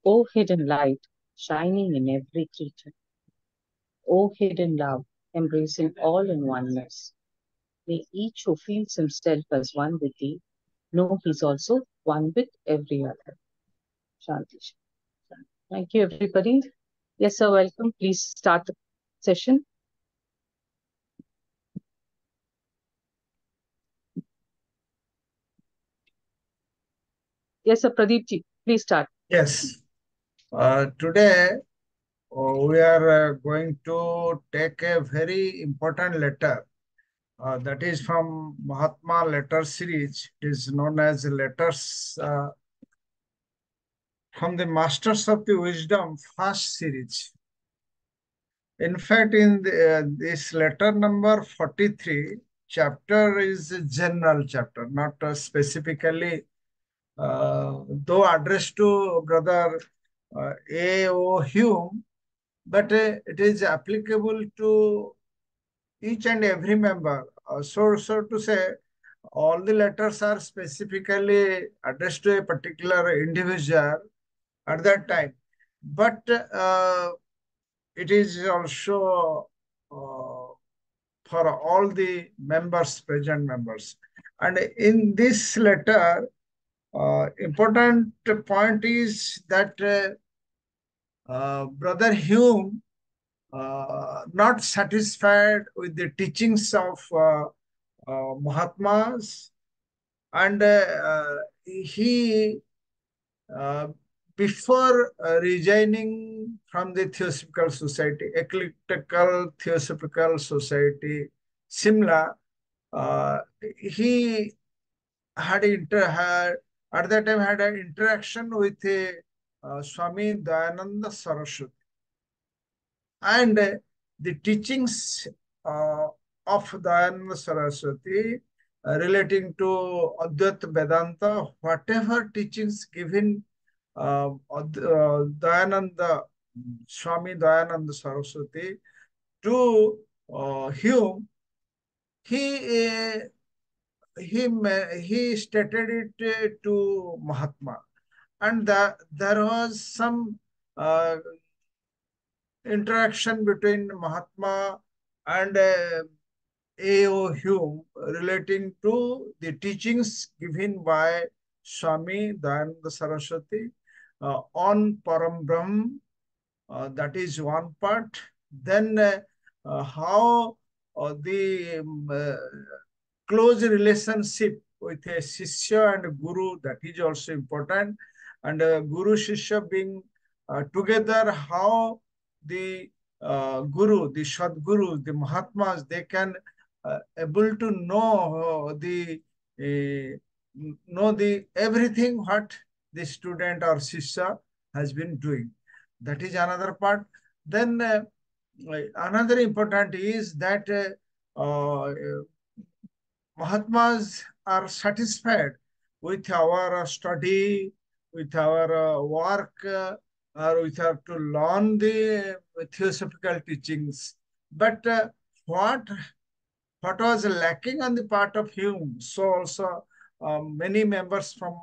O hidden light, shining in every creature. O hidden love, embracing all in oneness. May each who feels himself as one with thee know he's also one with every other. Shanti. Shanti. Thank you, everybody. Yes, sir, welcome. Please start the session. Yes, sir, Pradeep ji, please start. Yes. Today we are going to take a very important letter that is from Mahatma letter series. It is known as letters from the Masters of the Wisdom first series. In fact, in this letter number 43, chapter is a general chapter, not specifically, though addressed to Brother A.O. Hume, but it is applicable to each and every member. So to say, all the letters are specifically addressed to a particular individual at that time. But it is also for all the members, present members. And in this letter, important point is that Brother Hume not satisfied with the teachings of Mahatmas, and he, uh, before resigning from the Theosophical Society, Eclectical Theosophical Society, Simla, uh, he had at that time had an interaction with Swami Dayananda Saraswati. And the teachings uh, of Dayananda Saraswati relating to Advaita Vedanta, whatever teachings given Dayananda, Swami Dayananda Saraswati to Hume, he he stated it to Mahatma, and there was some uh, interaction between Mahatma and A.O. Hume relating to the teachings given by Swami Dayananda Saraswati on Param Brahm. That is one part. Then how the close relationship with a Shishya and Guru, that is also important. And Guru Shishya being together, how the Guru, the Sadguru, the Mahatmas, they can able to know the everything what the student or Shishya has been doing. That is another part. Then another important is that uh, Mahatmas are satisfied with our study, with our work, or with our to learn the theosophical teachings. But what what was lacking on the part of Hume? So also many members from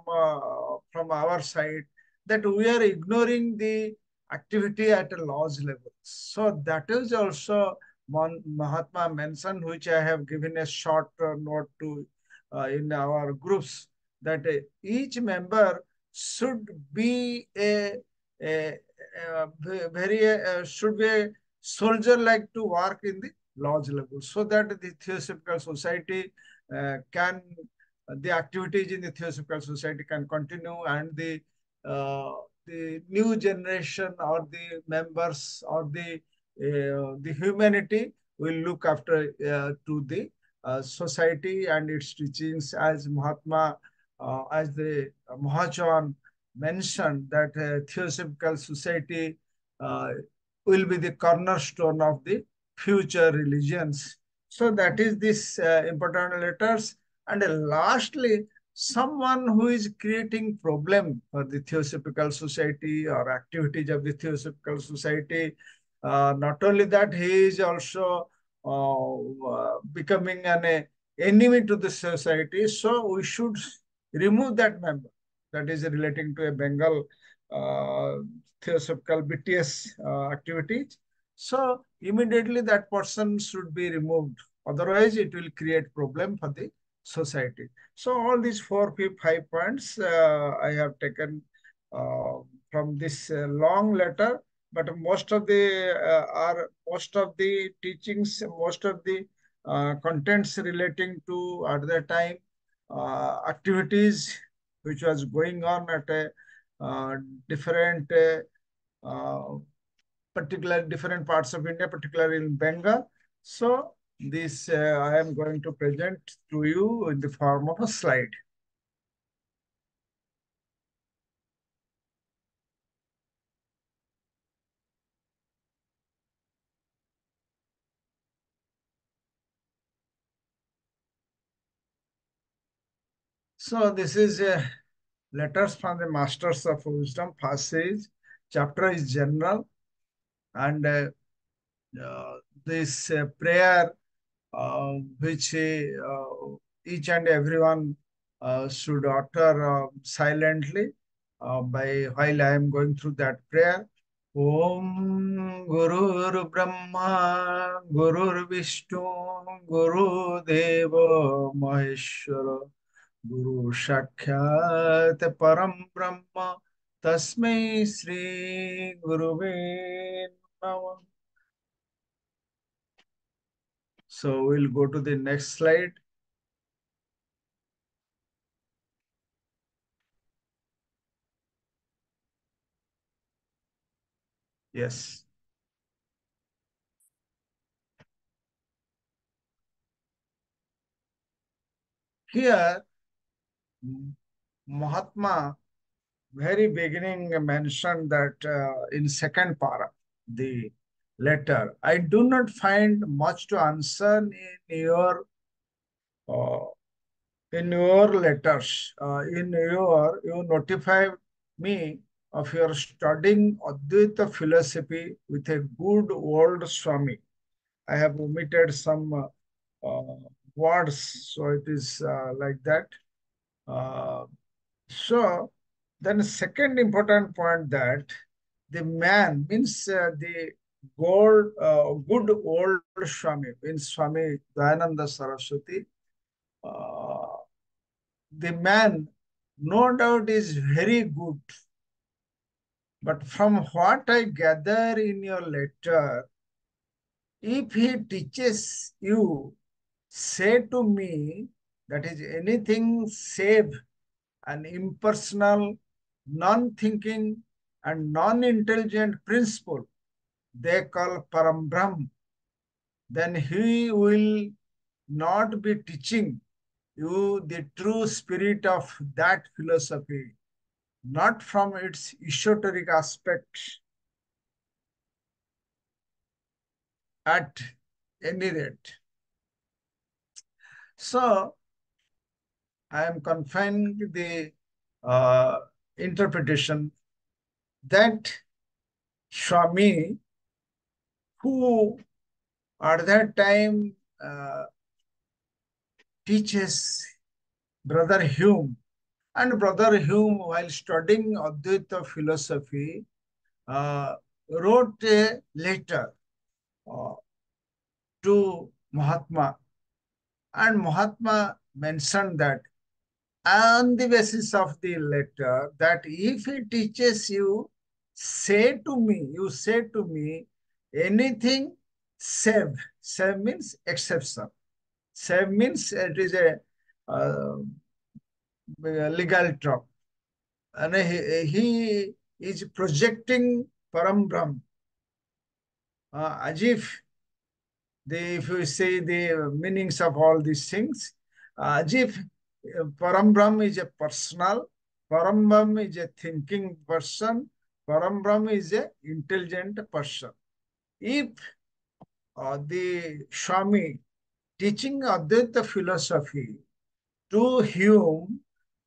our side that we are ignoring the activity at a large level. So that is also one Mahatma mentioned, which I have given a short note to in our groups, that each member should be a very should be a soldier like to work in the large level, so that the Theosophical Society can the activities in the Theosophical Society can continue, and uh, the new generation or the members or the humanity will look after to the society and its teachings, as Mahatma, as the Mahachan mentioned, that Theosophical Society uh, will be the cornerstone of the future religions. So that is this important letters. And lastly, someone who is creating problem for the Theosophical Society or activities of the Theosophical Society. Not only that, he is also becoming an enemy to the society. So we should remove that member that is relating to a Bengal uh, theosophical BTS activities. So immediately that person should be removed. Otherwise, it will create problem for the society. So all these 5 points I have taken uh, from this long letter. But most of the teachings, most of the contents relating to at that time activities which was going on at a uh, different particular different parts of India, particularly in Bengal. So this I am going to present to you in the form of a slide. So this is letters from the Masters of Wisdom, first series. Chapter is general, and uh, this prayer which each and everyone should utter silently by while I am going through that prayer. Om Guru Brahma Guru Vishnu Guru Deva Maheshwara Guru Sakshat Param Brahma Tasmai Sri Guruve Namah. So we'll go to the next slide. Yes. Here, Mahatma, very beginning mentioned that in second para, the letter, I do not find much to answer uh, in your letters. You notified me of your studying Advaita philosophy with a good old Swami. I have omitted some words, so it is like that. Uh, so then second important point that the man means good old Swami means Swami Dayananda Saraswati. Uh, the man no doubt is very good, but from what I gather in your letter, if he teaches you, say to me, that is anything save an impersonal, non-thinking, and non-intelligent principle they call Param Brahm, then he will not be teaching you the true spirit of that philosophy, not from its esoteric aspects at any rate. So I am confining the uh, interpretation that Swami, who at that time teaches Brother Hume, and Brother Hume, while studying Advaita philosophy, wrote a letter uh, to Mahatma, and Mahatma mentioned that on the basis of the letter that if he teaches you, you say to me anything save. Save means exception. Save means it is uh, a legal term. And he is projecting Param Brahm as if if you say the meanings of all these things, as if Param Brahm is a personal, Param Brahm is a thinking person, Param Brahm is a intelligent person. If the Swami teaching Advaita philosophy to Hume,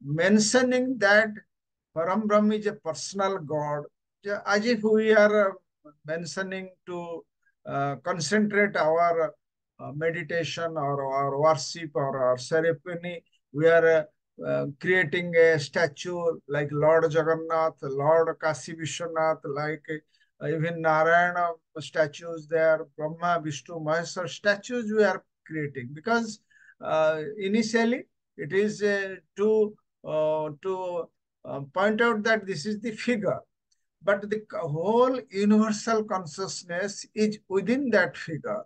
mentioning that Param Brahm is a personal God, as if we are mentioning to concentrate our meditation or our worship or our ceremony, we are creating a statue like Lord Jagannath, Lord Kashi Vishwanath, like even Narayana statues there, Brahma, Vishnu, Maheshwar statues we are creating because initially it is to point out that this is the figure, but the whole universal consciousness is within that figure.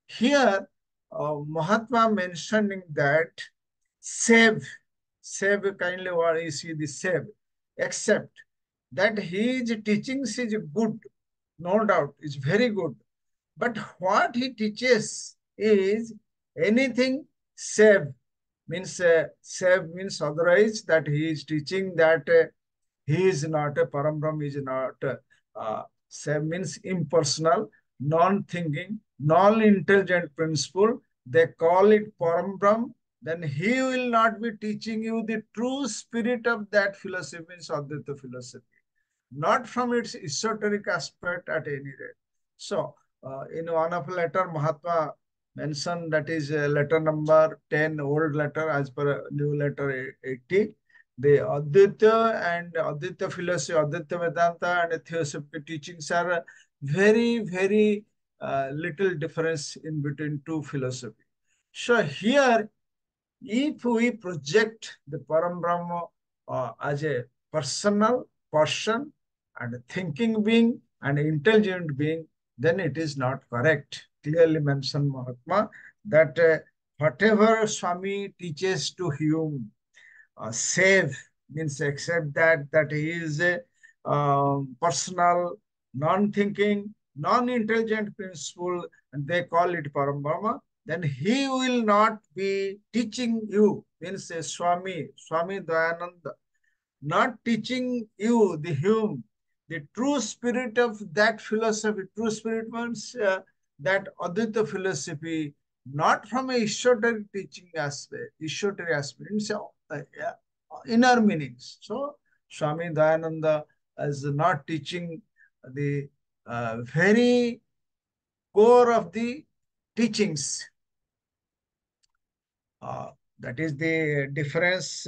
Here, Mahatma mentioning that save, save kindly what you see the save, except that his teachings is good, no doubt, is very good. But what he teaches is anything save means save means otherwise that he is teaching that he is not a Param he is not save means impersonal, non-thinking, non-intelligent principle. They call it Param, then he will not be teaching you the true spirit of that philosophy, means Advaita philosophy, not from its esoteric aspect at any rate. So, in one of letter, Mahatma mentioned that is letter number 10, old letter as per new letter 80. The Advaita and Advaita philosophy, Advaita Vedanta and Theosophical teachings are very, very little difference in between two philosophy. So here if we project the Param Brahma as a personal person and a thinking being and intelligent being, then it is not correct. Clearly mentioned Mahatma that whatever Swami teaches to him, save means accept that he is a personal, non-thinking, non-intelligent principle, and they call it Parambhava. Then he will not be teaching you, means a Swami Dayananda, not teaching you the hum, the true spirit of that philosophy. True spirit means that Advaita philosophy, not from a esoteric teaching aspect, esoteric aspect, means yeah, inner meanings. So Swami Dayananda is not teaching the very core of the teachings. Uh, that is the difference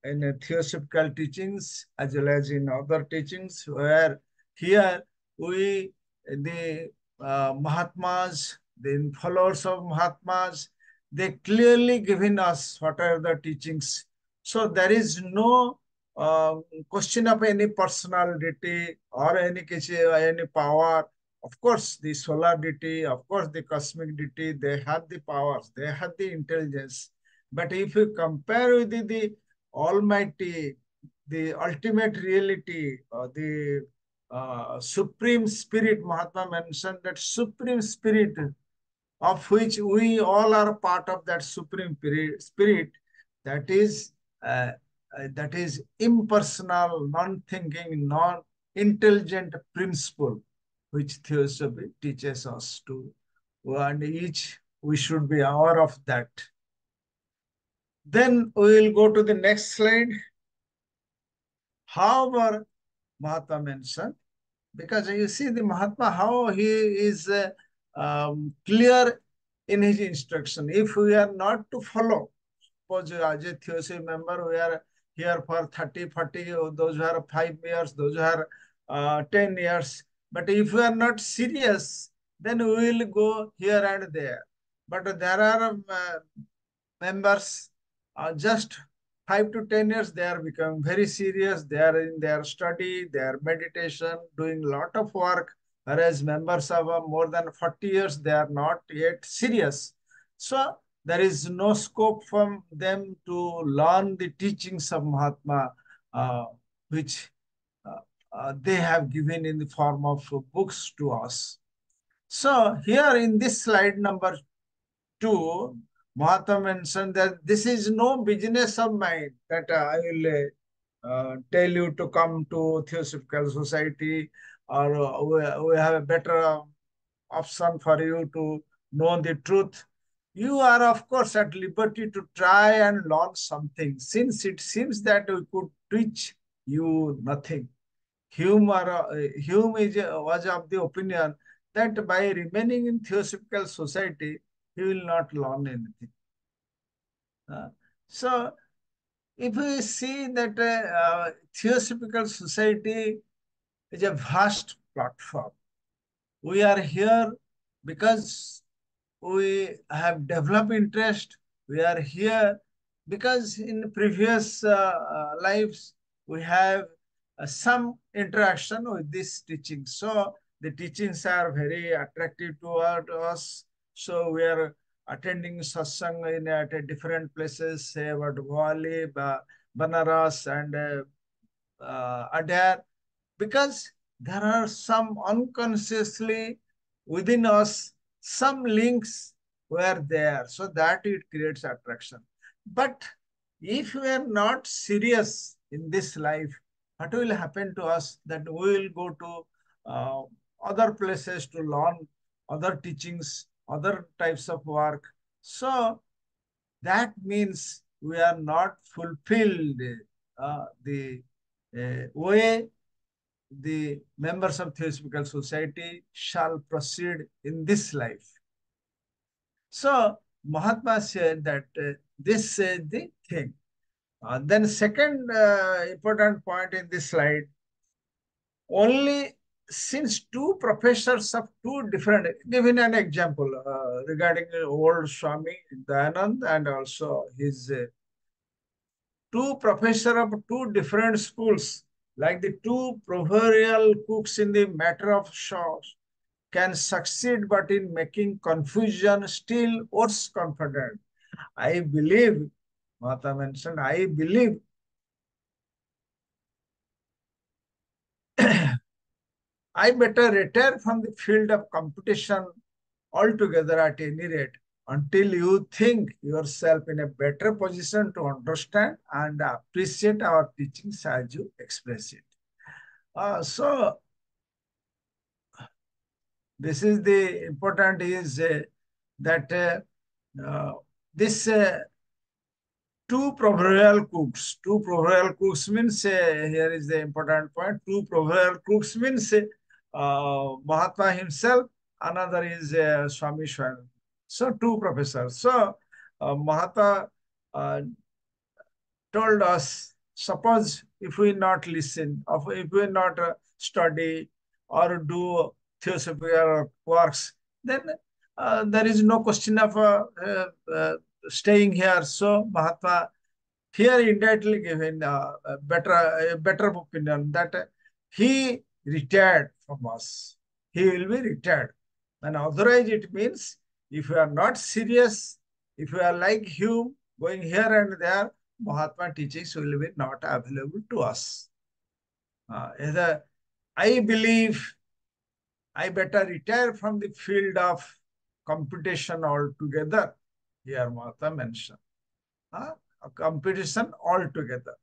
in theosophical teachings as well as in other teachings, where here we, the Mahatmas, the followers of Mahatmas, they clearly given us what are the teachings. So there is no question of any personality or any power. Of course, the solar deity, of course, the cosmic deity, they have the powers, they have the intelligence. But if you compare with the Almighty, the ultimate reality, the Supreme Spirit, Mahatma mentioned that Supreme Spirit, of which we all are part of that Supreme Spirit, that is that is impersonal, non-thinking, non-intelligent principle, which theosophy teaches us to, and each we should be aware of that. Then we will go to the next slide. However, Mahatma mentioned, because you see the Mahatma, how he is clear in his instruction. If we are not to follow, suppose as a theosophy member, we are here for 30, 40, those who are 5 years, those who are 10 years. But if we are not serious, then we will go here and there. But there are members just 5 to 10 years, they are becoming very serious. They are in their study, their meditation, doing a lot of work. Whereas members of more than 40 years, they are not yet serious. So there is no scope for them to learn the teachings of Mahatma, which they have given in the form of books to us. So here in this slide number 2, Mahatma mentioned that this is no business of mine that I will tell you to come to Theosophical Society, or we have a better option for you to know the truth. You are, of course, at liberty to try and learn something, since it seems that we could teach you nothing. Hume was of the opinion that by remaining in Theosophical Society, he will not learn anything. Uh, so if we see that theosophical society is a vast platform, we are here because we have developed interest. We are here because in previous lives we have some interaction with this teaching. So the teachings are very attractive toward us. So we are attending satsang in at different places, say about Bhawali, Banaras, and Adar, because there are some unconsciously within us some links were there, so that it creates attraction. But if we are not serious in this life, what will happen to us? That we will go to uh, other places to learn other teachings, other types of work. So that means we are not fulfilled the way the members of Theosophical Society shall proceed in this life. So Mahatma said that this is the thing. Then second important point in this slide, only since two professors of two different, giving an example regarding old Swami Dayanand and also his two professors of two different schools, like the two proverbial cooks in the matter of sauce, can succeed, but in making confusion still worse confident. I believe, Mata mentioned, I believe I better retire from the field of competition altogether at any rate until you think yourself in a better position to understand and appreciate our teachings as you express it. So this is the important is that uh, this two proverbial cooks means here is the important point. Two proverbial cooks means Mahatma himself, another is Swami Shwan. So two professors. So Mahatma uh, told us, suppose if we not listen, or if we not study or do theosophical works, then there is no question of staying here. So Mahatma here indirectly given a better opinion that he retired from us. He will be retired. And otherwise, it means if you are not serious, if you are like Hume, going here and there, Mahatma teachings will be not available to us. I believe I better retire from the field of competition altogether. Here, Mahatma mentioned. A competition altogether.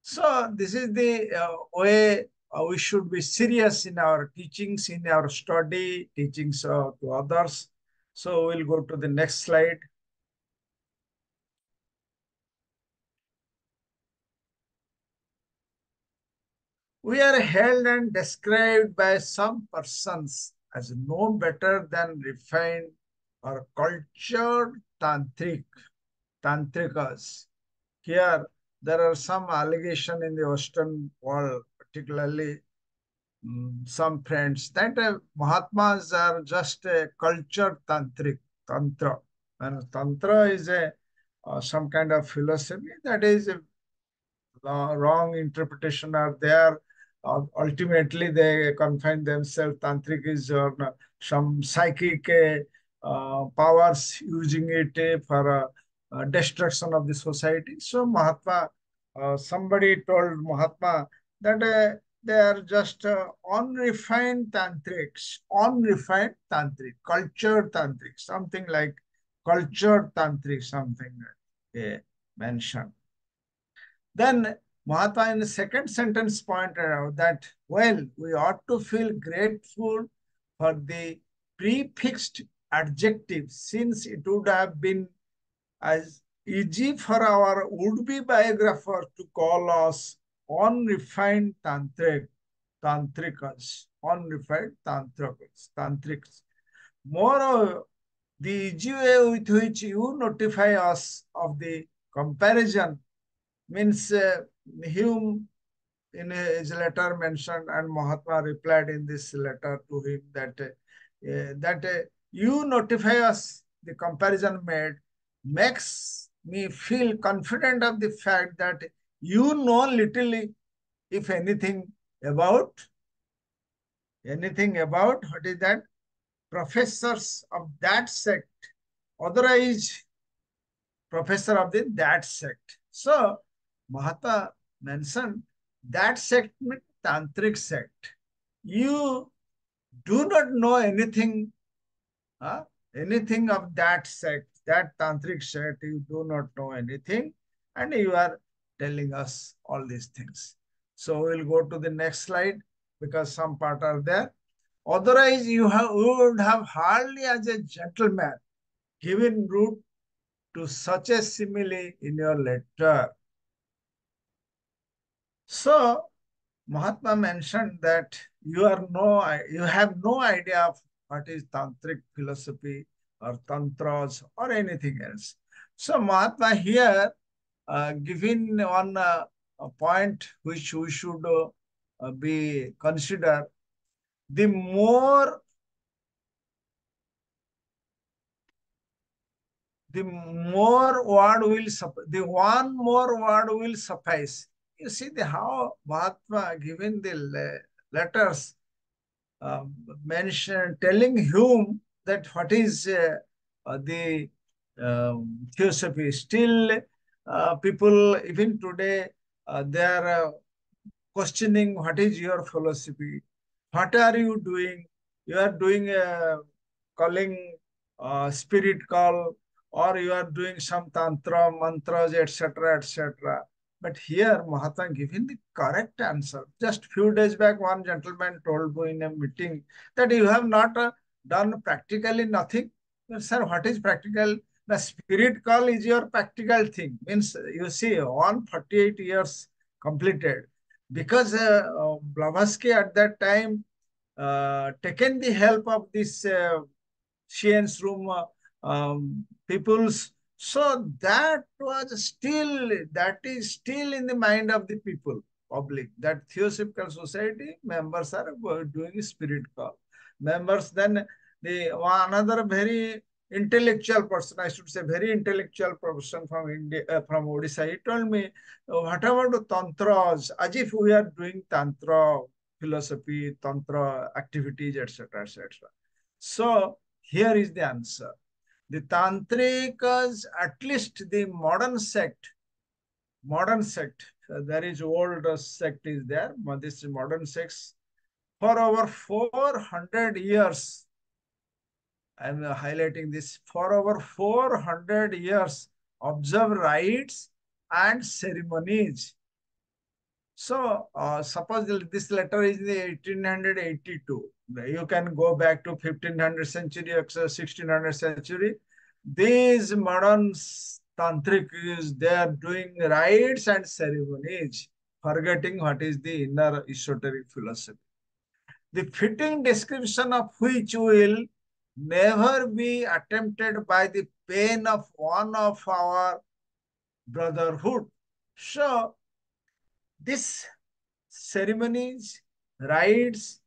So this is the way we should be serious in our teachings, in our study, teachings to others. So we'll go to the next slide. We are held and described by some persons as no better than refined or cultured tantrikas. Here, there are some allegation in the Western world, particularly some friends, that Mahatmas are just a cultured tantra. And tantra is a some kind of philosophy that is wrong interpretation are there. Ultimately, they confine themselves. Tantric is some psychic powers using it for destruction of the society. So Mahatma, somebody told Mahatma that they are just unrefined tantric, cultured tantric, something like cultured tantric, something mentioned. Then Mahatma in the second sentence pointed out that, well, we ought to feel grateful for the prefixed adjective since it would have been as easy for our would-be biographer to call us unrefined tantrics. Moreover, the easy way with which you notify us of the comparison Means Hume in his letter mentioned, and Mahatma replied in this letter to him that you notify us, the comparison made makes me feel confident of the fact that you know little, if anything about what is that professors of that sect, authorized professor of that sect. So Mahatma mentioned that sect means tantric sect. You do not know huh? anything of that sect, that tantric sect. You do not know anything, and you are telling us all these things. So we'll go to the next slide because some part are there. Otherwise, you would have hardly as a gentleman given root to such a simile in your letter. So Mahatma mentioned that you have no idea of what is tantric philosophy or tantras or anything else. So Mahatma here giving one a point which we should be consider. The more the more word will the one more word will suffice. You see the how Mahatma given the letters mention telling whom that what is the theosophy. Still, people even today they are questioning what is your philosophy, what are you doing. You are doing calling spirit call, or you are doing some tantra mantras, etc., etc. But here Mahatma giving the correct answer. Just few days back one gentleman told me in a meeting that you have not done practically nothing. Well, sir, what is practical? The spirit call is your practical thing. Means you see 148 years completed, because Blavatsky at that time taken the help of this science room peoples. So that is still in the mind of the people, public, that Theosophical Society members are doing spirit call. Members, then another very intellectual person, I should say, very intellectual person from India, from Odisha, he told me, what about the tantras? As if we are doing tantra philosophy, tantra activities, etc., etc. So here is the answer. The tantrikas, at least the modern sect, there is old sect is there, but this modern sects, for over 400 years, I am highlighting this, for over 400 years, observe rites and ceremonies. So, suppose this letter is in the 1882. You can go back to 1500 century or 1600 century. These modern tantrics, they are doing rites and ceremonies, forgetting what is the inner esoteric philosophy. The fitting description of which will never be attempted by the pen of one of our brotherhood. So, this ceremonies, rites,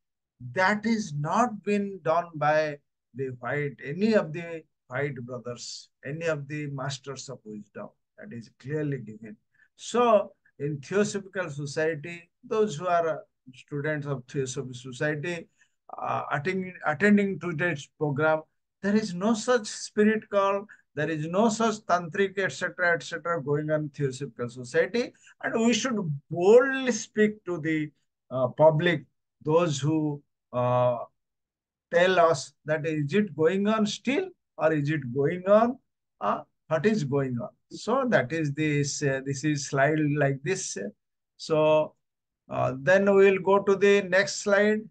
that is not been done by any of the white brothers, any of the masters of wisdom. That is clearly given. So, in Theosophical Society, those who are students of Theosophical Society attending today's program, there is no such spirit call, there is no such tantric, etc., etc., going on Theosophical Society, and we should boldly speak to the public, those who tell us that is it going on still, or is it going on, what is going on. So that is this is slide like this. So then we will go to the next slide.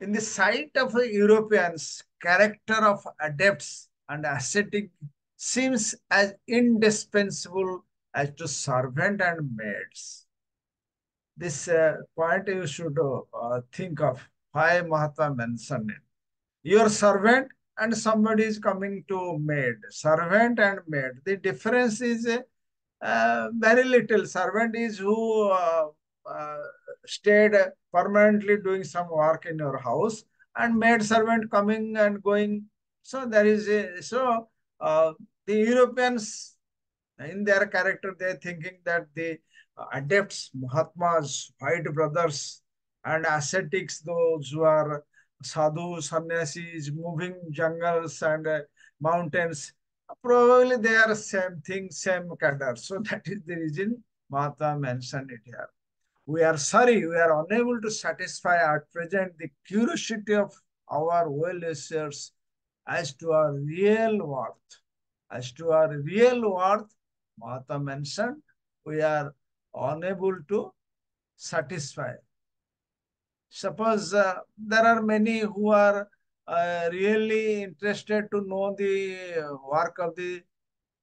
In the sight of Europeans, character of adepts and ascetic seems as indispensable as to servant and maids. This point you should think of why Mahatma mentioned it. Your servant and somebody is coming to maid, servant and maid. The difference is very little. Servant is who uh, stayed permanently doing some work in your house, and maid servant coming and going. So there is uh, the Europeans in their character, they're thinking that the adepts, Mahatmas, white brothers, and ascetics, those who are sadhu, sannyasis, moving jungles and mountains, probably they are same thing, same cadre. So that is the reason Mahatma mentioned it here. We are sorry, we are unable to satisfy at present the curiosity of our well-wishers as to our real worth. As to our real worth, Mahatma mentioned, we are unable to satisfy. Suppose there are many who are really interested to know the work of the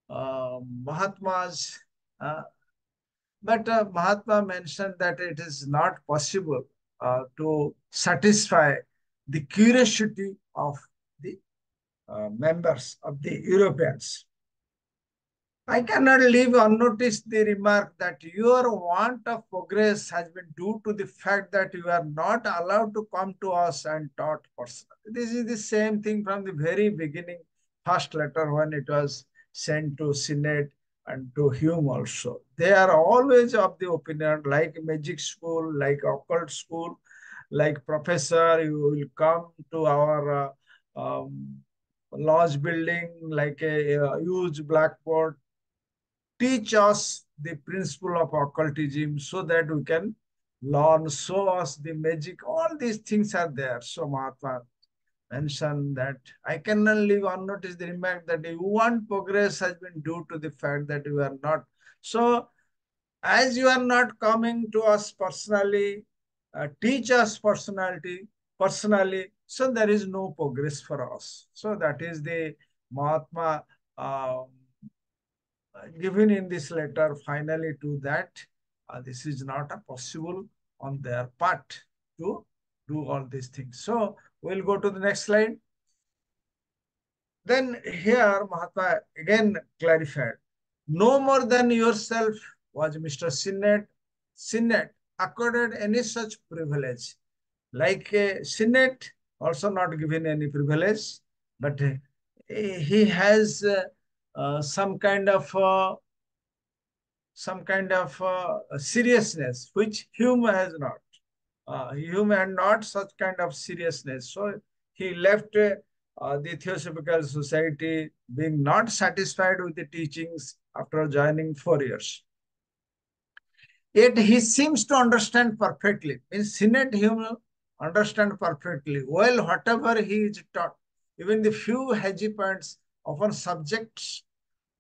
Mahatmas, uh, but Mahatma mentioned that it is not possible to satisfy the curiosity of the members of the Europeans. I cannot leave unnoticed the remark that your want of progress has been due to the fact that you are not allowed to come to us and taught personally. This is the same thing from the very beginning, first letter when it was sent to Senate and to Hume also. They are always of the opinion, like magic school, like occult school, like professor, you will come to our lodge building like a huge blackboard, teach us the principle of occultism so that we can learn, show us the magic. All these things are there. So Mahatma mentioned that I cannot leave unnoticed the remark that if one progress has been due to the fact that you are not. So as you are not coming to us personally, teach us personally, so there is no progress for us. So that is the Mahatma given in this letter finally to that this is not a possible on their part to do all these things. So we'll go to the next slide. Then here Mahatma again clarified, no more than yourself was Mr. Sinnett accorded any such privilege. Like Sinnett also not given any privilege, but he has some kind of seriousness, which Hume has not. Hume had not such kind of seriousness. So he left the Theosophical Society being not satisfied with the teachings after joining 4 years. Yet he seems to understand perfectly. In Senate, Hume understand perfectly. Well, whatever he is taught, even the few hedgy points, often subjects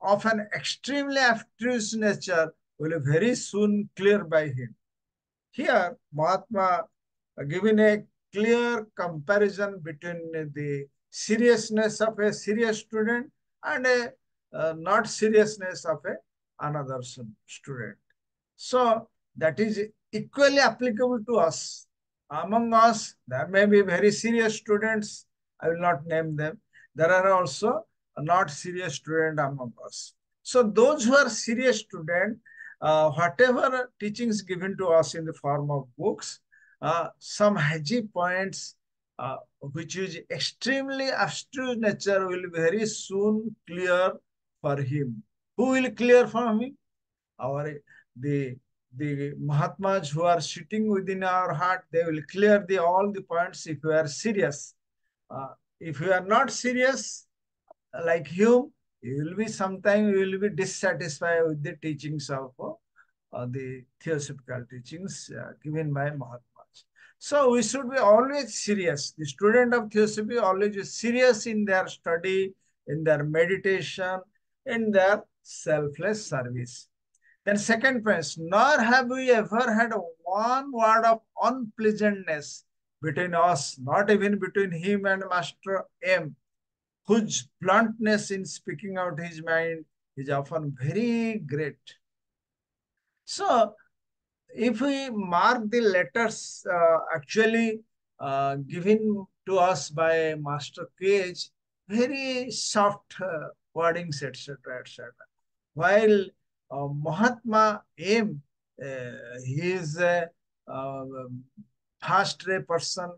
of an extremely abstruse nature will be very soon clear by him. Here, Mahatma giving a clear comparison between the seriousness of a serious student and a not seriousness of another student. So that is equally applicable to us. Among us, there may be very serious students. I will not name them. There are also not serious students among us. So those who are serious students, whatever teachings given to us in the form of books, some hedgy points which is extremely abstruse nature will very soon clear for him. Who will clear for him? Our the the Mahatmas who are sitting within our heart, they will clear all the points if you are serious. If you are not serious, like Hume, you will be sometime you will be dissatisfied with the teachings of the theosophical teachings given by Mahatmas. So we should be always serious. The student of theosophy always is serious in their study, in their meditation, in their selfless service. Then second point, nor have we ever had one word of unpleasantness between us, not even between him and Master M, whose bluntness in speaking out his mind is often very great. So if we mark the letters actually given to us by Master Cage, very soft wordings, etc., etc. While Mahatma M, he is a fast ray person.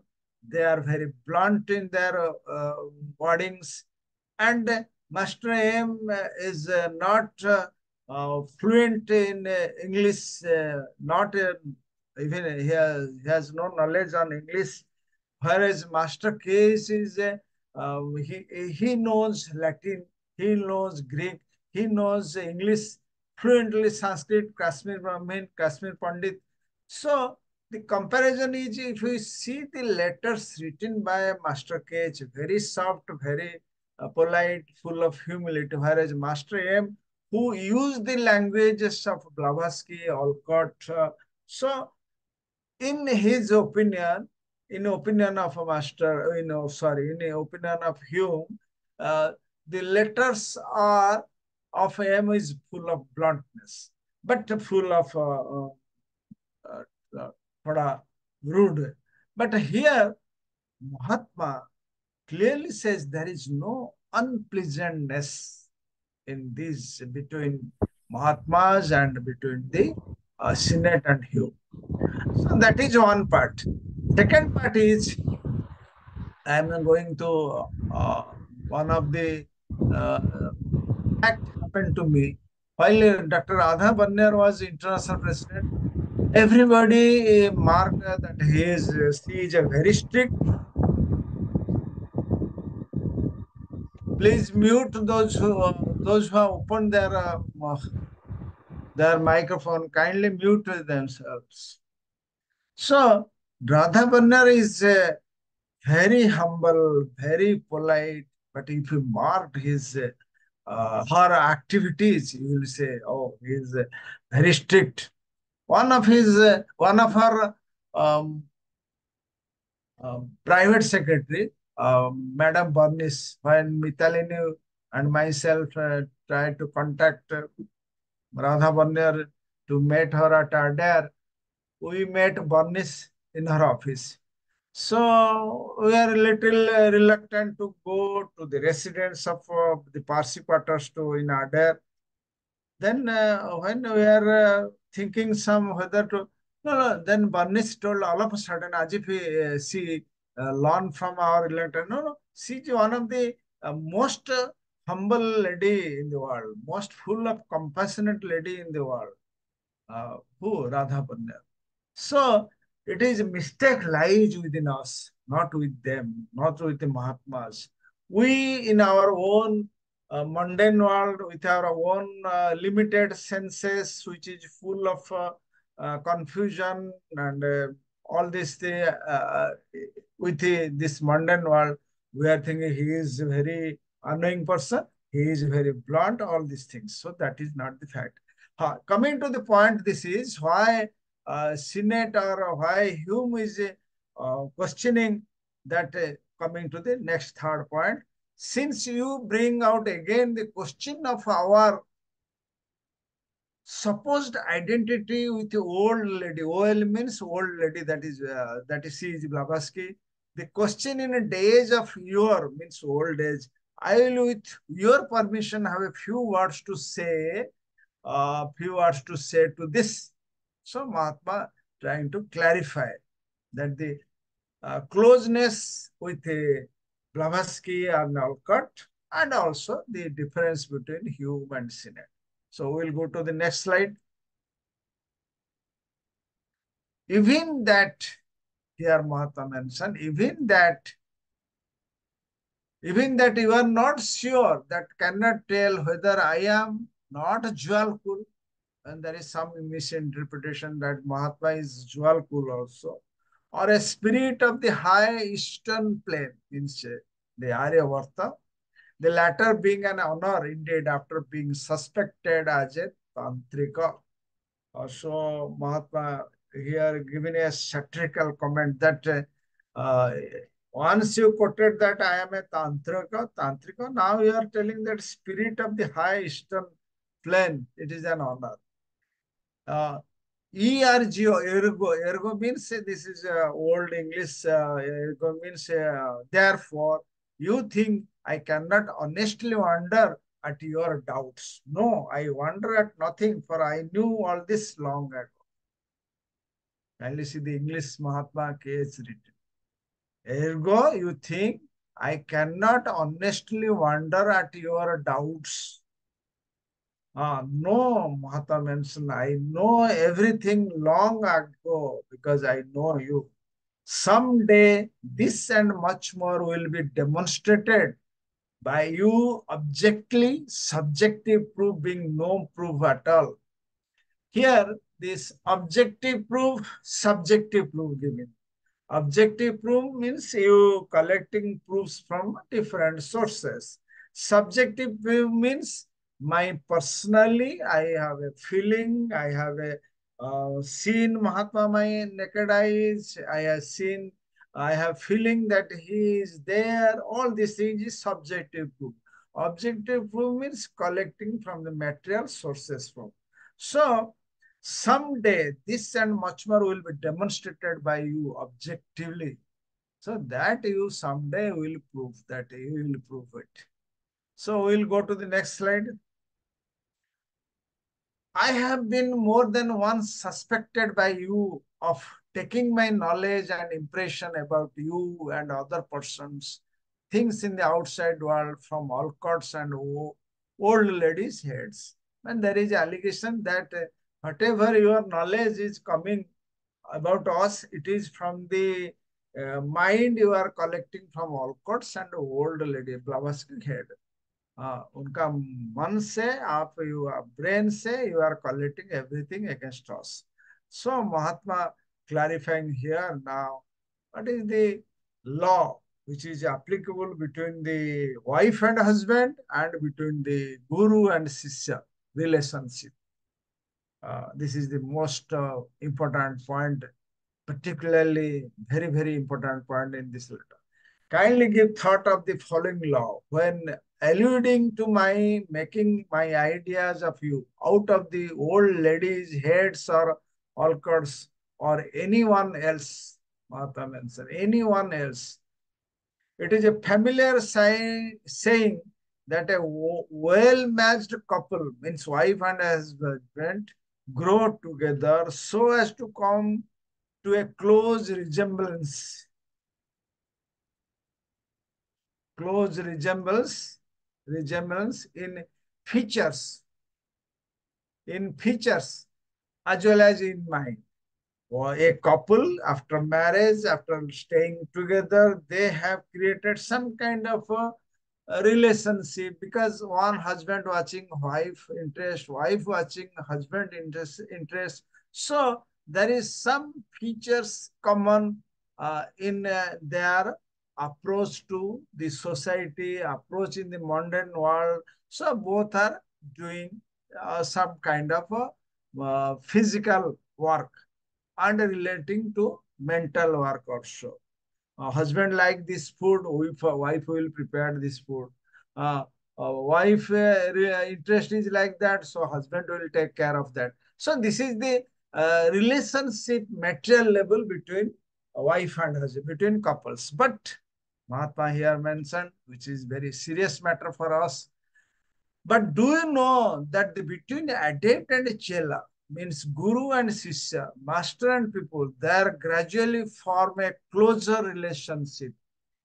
They are very blunt in their wordings, and Master M is not fluent in English, not even he has no knowledge on English, whereas Master Case is he knows Latin, he knows Greek, he knows English fluently, Sanskrit, Kashmir Brahmin, Kashmir Pandit. So the comparison is, if we see the letters written by Master Case, very soft, very polite, full of humility, whereas Master M, who used the languages of Blavatsky, Alcott. So in his opinion, in opinion of a master, sorry, in the opinion of Hume, uh, the letters are of M is full of bluntness, but full of uh, thoda rude. But here, Mahatma clearly says there is no unpleasantness in this between Mahatmas and between the Senate and Hume. So that is one part. Second part is I am going to one of the uh, fact happened to me while Dr. Radha Banner was international president. Everybody marked that she is a very strict. Please mute those who have opened their microphone. Kindly mute themselves. So Radha Banner is very humble, very polite. But if you marked her activities, you will say, "Oh, he is very strict." One of her um, private secretary, Madam Bernice, when Mitalini and myself tried to contact Radha Banner to meet her at Adair, we met Bernice in her office. So we are a little reluctant to go to the residence of the Parsi quarters to in Adair. Then when we are thinking some whether to then Bernice told all of a sudden as if she learned from our relative. No, she is one of the most humble lady in the world, most full of compassionate lady in the world. Who Radha Pandya. So it is a mistake lies within us, not with them, not with the Mahatmas. We, in our own mundane world, with our own limited senses, which is full of confusion and all this thing, with this mundane world, we are thinking he is a very annoying person, he is very blunt, all these things. So that is not the fact. Coming to the point, this is why Senate or why Hume is questioning that. Coming to the next third point, since you bring out again the question of our supposed identity with the old lady, OL means old lady, that is she is Blavatsky. The question in a days of your means old age. I will, with your permission, have a few words to say to this. So Mahatma trying to clarify that the closeness with Blavatsky and Alcott, and also the difference between Hume and Sinnett. So we'll go to the next slide. Even that, here Mahatma mentioned, even that you are not sure, that cannot tell whether I am not Jwalkul, and there is some misinterpretation that Mahatma is Jwalkul also, or a spirit of the high eastern plane, means the Aryavarta, the latter being an honor indeed after being suspected as a Tantrika. So Mahatma here giving a satirical comment that once you quoted that I am a Tantrika, now you are telling that spirit of the high eastern plane, it is an honor. Uh, ERGO, ergo means this is old English, ergo means therefore, you think I cannot honestly wonder at your doubts. No, I wonder at nothing, for I knew all this long ago. Kindly see the English Mahatma K is written. Ergo, you think I cannot honestly wonder at your doubts. No, Mahatma mentioned, I know everything long ago because I know you. Someday, this and much more will be demonstrated by you objectively, subjective proof being no proof at all. Here, this objective proof, subjective proof given. Objective proof means you collecting proofs from different sources. Subjective proof means my personally, I have a feeling, I have a seen Mahatma my naked eyes, I have seen, I have feeling that he is there. All these things is subjective proof. Objective proof means collecting from the material sources from. So someday, this and much more will be demonstrated by you objectively. So that you someday will prove that you will prove it. So we'll go to the next slide. I have been more than once suspected by you of taking my knowledge and impression about you and other persons, things in the outside world from Alcott's and old ladies' heads. And there is allegation that whatever your knowledge is coming about us, it is from the mind you are collecting from Alcott's and old lady Blavatsky head. उनका मन से आप your brain से you are collecting everything against us. So Mahatma clarifying here now what is the law which is applicable between the wife and husband and between the guru and sishya relationship. This is the most important point, particularly very, very important point in this letter. Kindly give thought of the following law when alluding to my making my ideas of you out of the old ladies' heads or Alcott's or anyone else, Mahatma mentioned, anyone else. It is a familiar saying that a well-matched couple, means wife and husband, grow together so as to come to a close resemblance in features as well as in mind. Or a couple after marriage, after staying together, they have created some kind of a relationship because one husband watching wife interest, wife watching husband interest. So there is some features common in their approach to the society, approach in the modern world. So both are doing some kind of physical work and relating to mental work also. Husband like this food, wife will prepare this food. Uh, wife interest is like that, so husband will take care of that. So this is the relationship material level between wife and husband, between couples. But Mahatma here mentioned, which is very serious matter for us, but do you know that between adept and chela, means guru and sishya, master and people, they gradually form a closer relationship.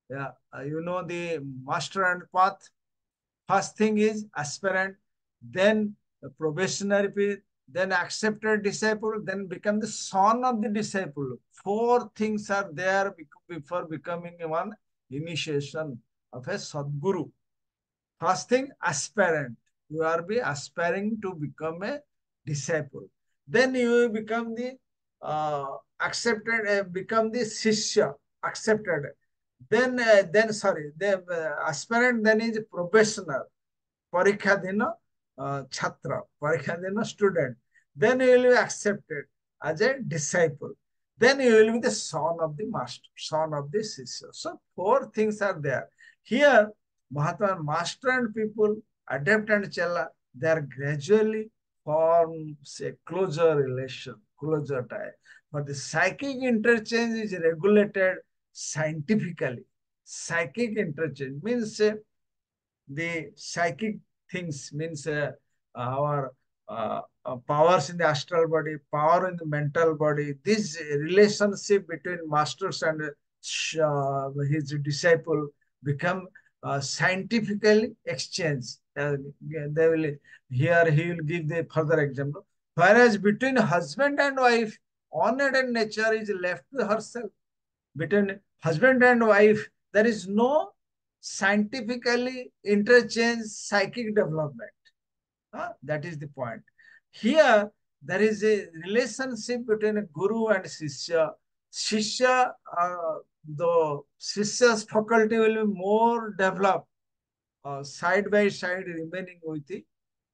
Yeah, you know the master and path. First thing is aspirant, then the probationary period, then accepted disciple, then become the son of the disciple. Four things are there before becoming one initiation of a Sadguru. First thing, aspirant. You are be aspiring to become a disciple. Then you will become the accepted, become the sishya, accepted. Then sorry, the aspirant then is probationer, parikha chhatra, parikha student. Then you will be accepted as a disciple. Then you will be the son of the master, son of the sishya. So four things are there. Here, Mahatma, master and people, adept and chela, they are gradually forms a closer relation, closer tie. But the psychic interchange is regulated scientifically. Psychic interchange means the psychic things, means our powers in the astral body, power in the mental body. This relationship between masters and his disciple become scientifically exchanged. They will here he will give the further example. Whereas between husband and wife, honor and nature is left to herself. Between husband and wife, there is no scientifically interchange psychic development. That is the point. Here, there is a relationship between a guru and shishya. Shishya, the shishya's faculty will be more developed side by side remaining with the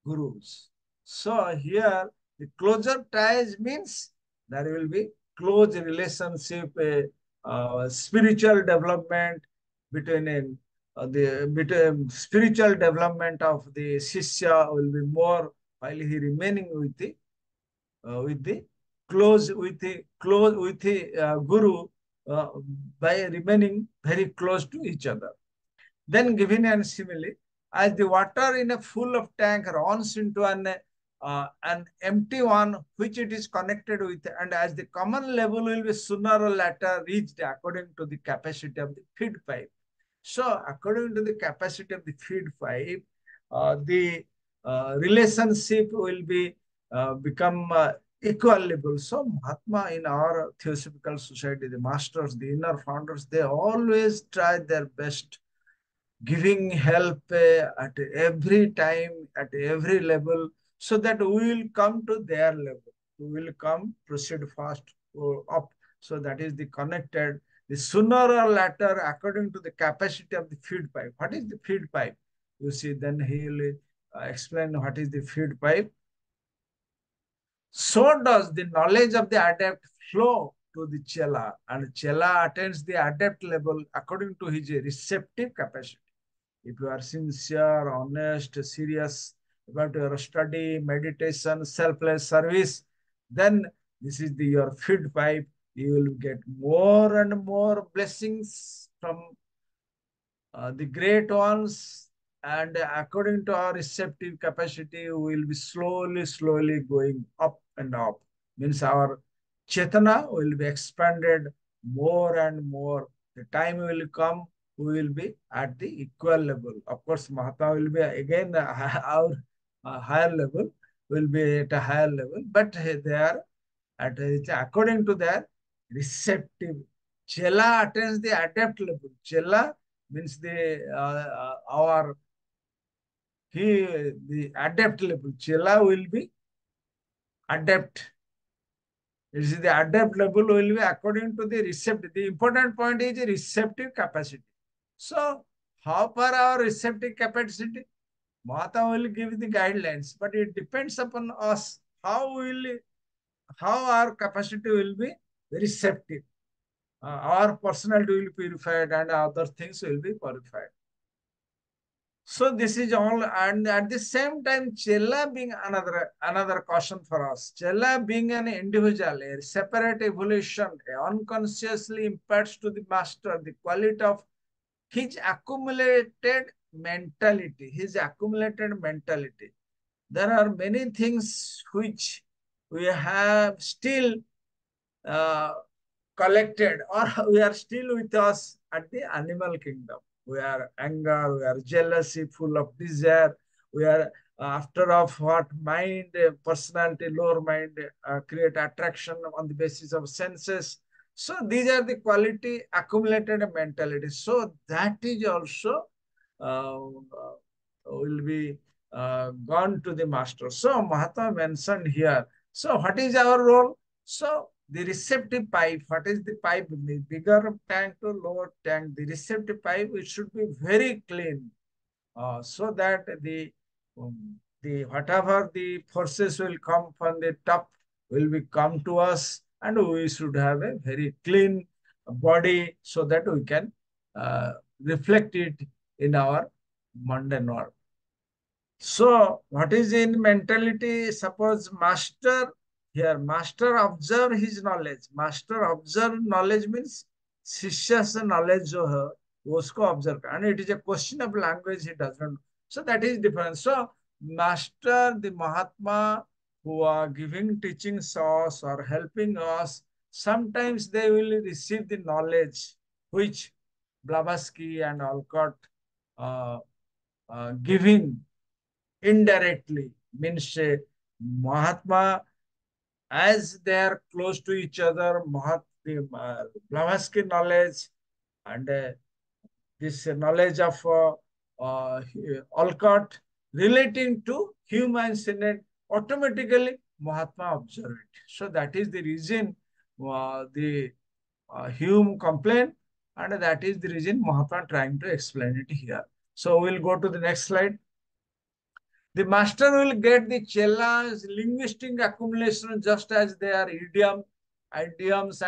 gurus. So here, the closer ties means there will be close relationship, spiritual development between the between spiritual development of the shishya will be more while he remaining with the close with the guru uh, by remaining very close to each other. Then given an simile, as the water in a full of tank runs into an empty one which it is connected with, and as the common level will be sooner or later reached according to the capacity of the feed pipe. So according to the capacity of the feed pipe, the relationship will be become equal level. So Mahatma in our Theosophical Society, the masters, the inner founders, they always try their best giving help at every time, at every level, so that we will come to their level. We will come, proceed fast up. So that is the connected. The sooner or later, according to the capacity of the feed pipe. What is the feed pipe? You see, then he will explain what is the feed pipe. So does the knowledge of the adept flow to the chela, and chela attains the adept level according to his receptive capacity. If you are sincere, honest, serious about your study, meditation, selfless service, then this is your feed pipe. You will get more and more blessings from the great ones. And according to our receptive capacity, we will be slowly going up and up. Means our Chetana will be expanded more and more. The time will come, we will be at the equal level. Of course, Mahata will be again our higher level, will be at a higher level, but they are at according to their receptive. Chela attains the adept level. Chela means our he the adept level. Chela will be adept. It is the adept level will be according to the receptive. The important point is the receptive capacity. So, how far our receptive capacity? Mata will give the guidelines, but it depends upon us how our capacity will be receptive. Our personality will be purified and other things will be purified. So this is all, and at the same time, Chela being another caution for us. Chela being an individual, a separate evolution, unconsciously imparts to the master the quality of his accumulated mentality. His accumulated mentality. There are many things which we have still uh, collected, or we are still with us at the animal kingdom. We are anger, we are jealousy, full of desire. We are after of what mind, personality, lower mind create attraction on the basis of senses. So these are the quality accumulated mentality. So that is also will be gone to the master. So Mahatma mentioned here. So what is our role? So the receptive pipe, what is the pipe? The bigger tank to lower tank, the receptive pipe, it should be very clean, so that the whatever the forces will come from the top will be come to us, and we should have a very clean body so that we can reflect it in our mundane world. So, what is in mentality? Suppose master here, master observe his knowledge. Master observe knowledge means शिष्य से knowledge जो है वो उसको observe कर, and it is a question of language he does not know. So that is different. So master, the Mahatma who are giving teachings us or helping us, sometimes they will receive the knowledge which Blavatsky and Alcott uh, giving indirectly, means Mahatma, as they are close to each other, Blavatsky knowledge and this knowledge of Alcott relating to humans in it, automatically Mahatma observed it. So that is the reason the Hume complained, and that is the reason Mahatma trying to explain it here. So we'll go to the next slide. The master will get the chella's linguistic accumulation just as they are idioms,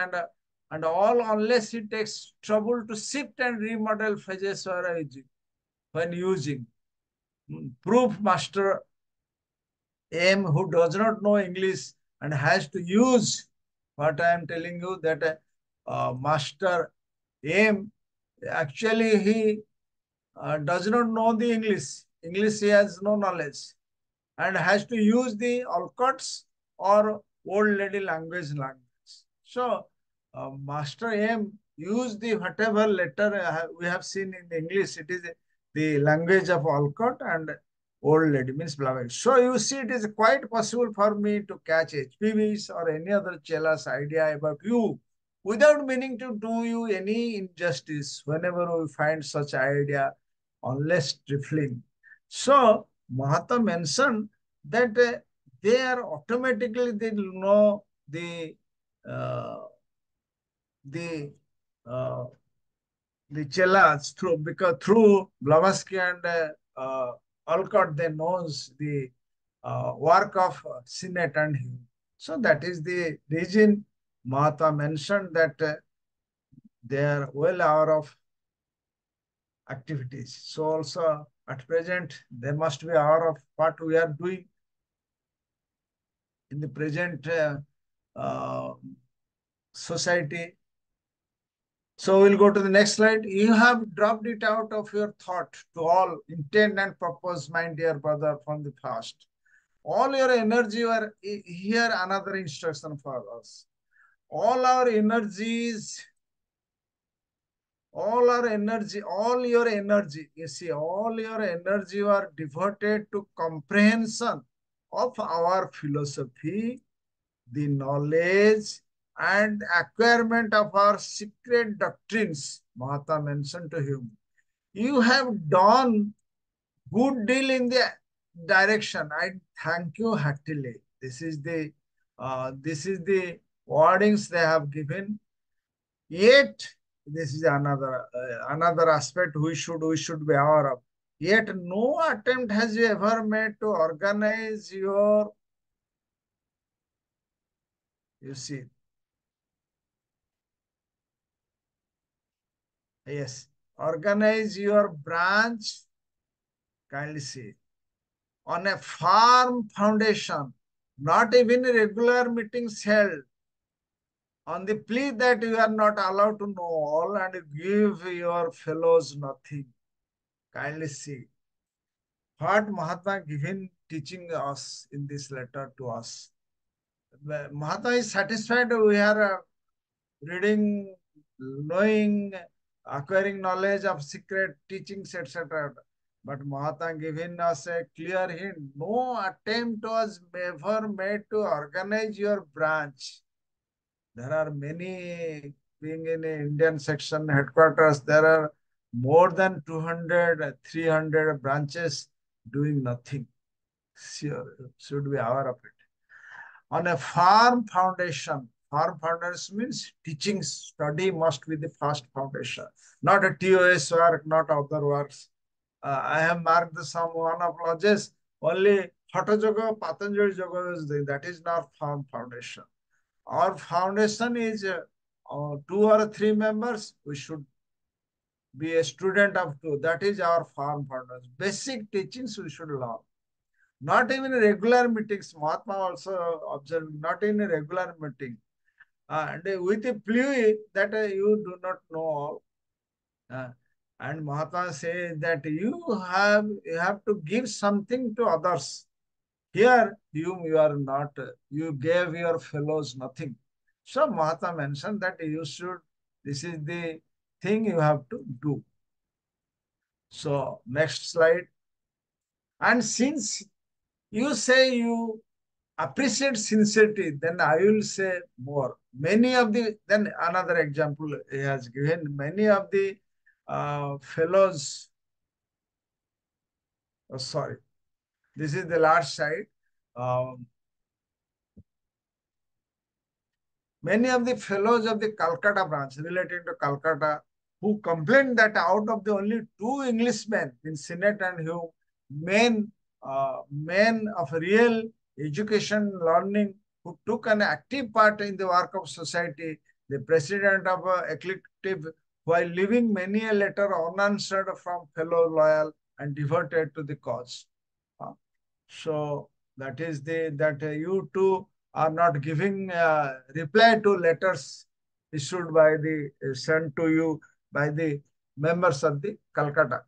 and all, unless he takes trouble to shift and remodel phrases or when using. Proof master M who does not know English and has to use what I am telling you, that master M, actually he does not know the English. English he has no knowledge, and has to use the Alcott's or old lady language. So, Master M use the whatever letter we have seen in English. It is the language of Alcott and old lady, means beloved. So you see, it is quite possible for me to catch HPV's or any other chella's idea about you without meaning to do you any injustice whenever we find such idea, unless trifling. So Mahatma mentioned that they are automatically, they know uh, the uh, the chelas through, because through Blavatsky and Alcott they knows the work of Sinnett and him. So that is the reason Mahatma mentioned that they are well aware of activities. So also at present they must be aware of what we are doing in the present uh, society. So we'll go to the next slide. You have dropped it out of your thought to all intent and purpose, my dear brother, from the past. All your energy are here. Another instruction for us. All our energies, all your energy, you see, all your energy are devoted to comprehension of our philosophy, the knowledge and acquirement of our secret doctrines, Mahatma mentioned to him. You have done good deal in the direction. I thank you heartily. This is the wordings they have given. Yet this is another aspect we should be aware of. Yet no attempt has you ever made to organize your, you see, yes, organize your branch, kindly see, on a firm foundation, not even regular meetings held, on the plea that you are not allowed to know all and give your fellows nothing. Kindly see what Mahatma given teaching us in this letter to us. Mahatma is satisfied we are reading, knowing, acquiring knowledge of secret teachings, etc. But Mahatma given us a clear hint. No attempt was ever made to organize your branch. There are many, being in Indian section headquarters, there are more than 200, 300 branches doing nothing. Sure, should be aware of it. On a firm foundation. Firm foundation means teaching study must be the first foundation, not a TOS work, not other works. I have marked some one of lodges, only Hatha Yoga, Patanjali Yoga is doing. That is not firm foundation. Our foundation is two or three members. We should be a student of two. That is our firm foundation. Basic teachings we should learn. Not even regular meetings. Mahatma also observed, not in a regular meeting. And with a plea that you do not know all. And Mahatma says that you have to give something to others. Here, you are not, you gave your fellows nothing. So Mahatma mentioned that this is the thing you have to do. So next slide. And since you say you appreciate sincerity, then I will say more. Then another example he has given, many of the fellows, oh, sorry, this is the last side. Um, Many of the fellows of the Calcutta branch relating to Calcutta who complained that out of the only two Englishmen in Senate and Hume, men of real education learning who took an active part in the work of society, the president of a collective, while leaving many a letter unanswered from fellow loyal and devoted to the cause. Uh, so that is that you too are not giving reply to letters issued by the sent to you by the members of the Calcutta,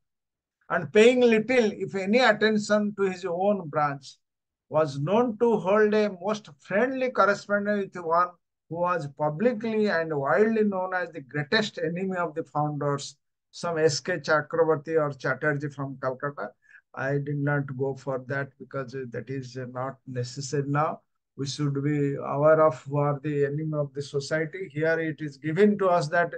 and paying little, if any, attention to his own branch, was known to hold a most friendly correspondence with one who was publicly and widely known as the greatest enemy of the founders, some S.K. Chakrabarti or Chatterjee from Calcutta. I did not go for that because that is not necessary now. We should be aware of who are the enemy of the society. Here it is given to us that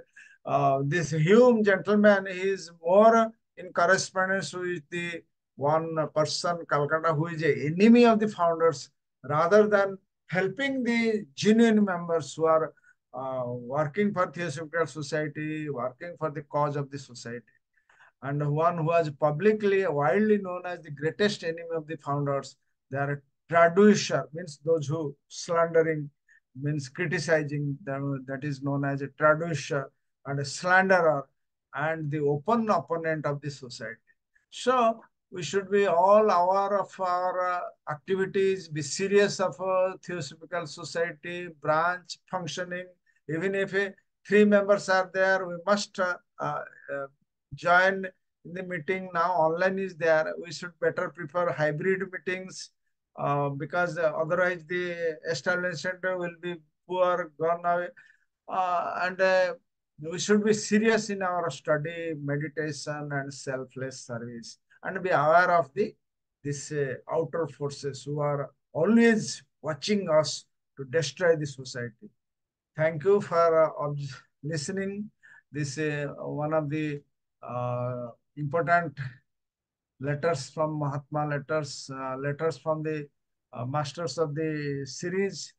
this Hume gentleman is more in correspondence with the one person, Calcutta, who is an enemy of the founders, rather than helping the genuine members who are working for Theosophical Society, working for the cause of the society. And one who was publicly, widely known as the greatest enemy of the founders. They are traducer, means those who slandering, means criticizing them, that is known as a traducer, and a slanderer, and the open opponent of the society. So we should be all aware of our activities, be serious of Theosophical Society, branch functioning. Even if three members are there, we must join in the meeting. Now online is there. We should better prefer hybrid meetings because otherwise the establishment will be poor, gone away. And we should be serious in our study, meditation, and selfless service, and be aware of this outer forces who are always watching us to destroy the society. Thank you for listening. This one of the important letters from Mahatma, letters from the masters of the series,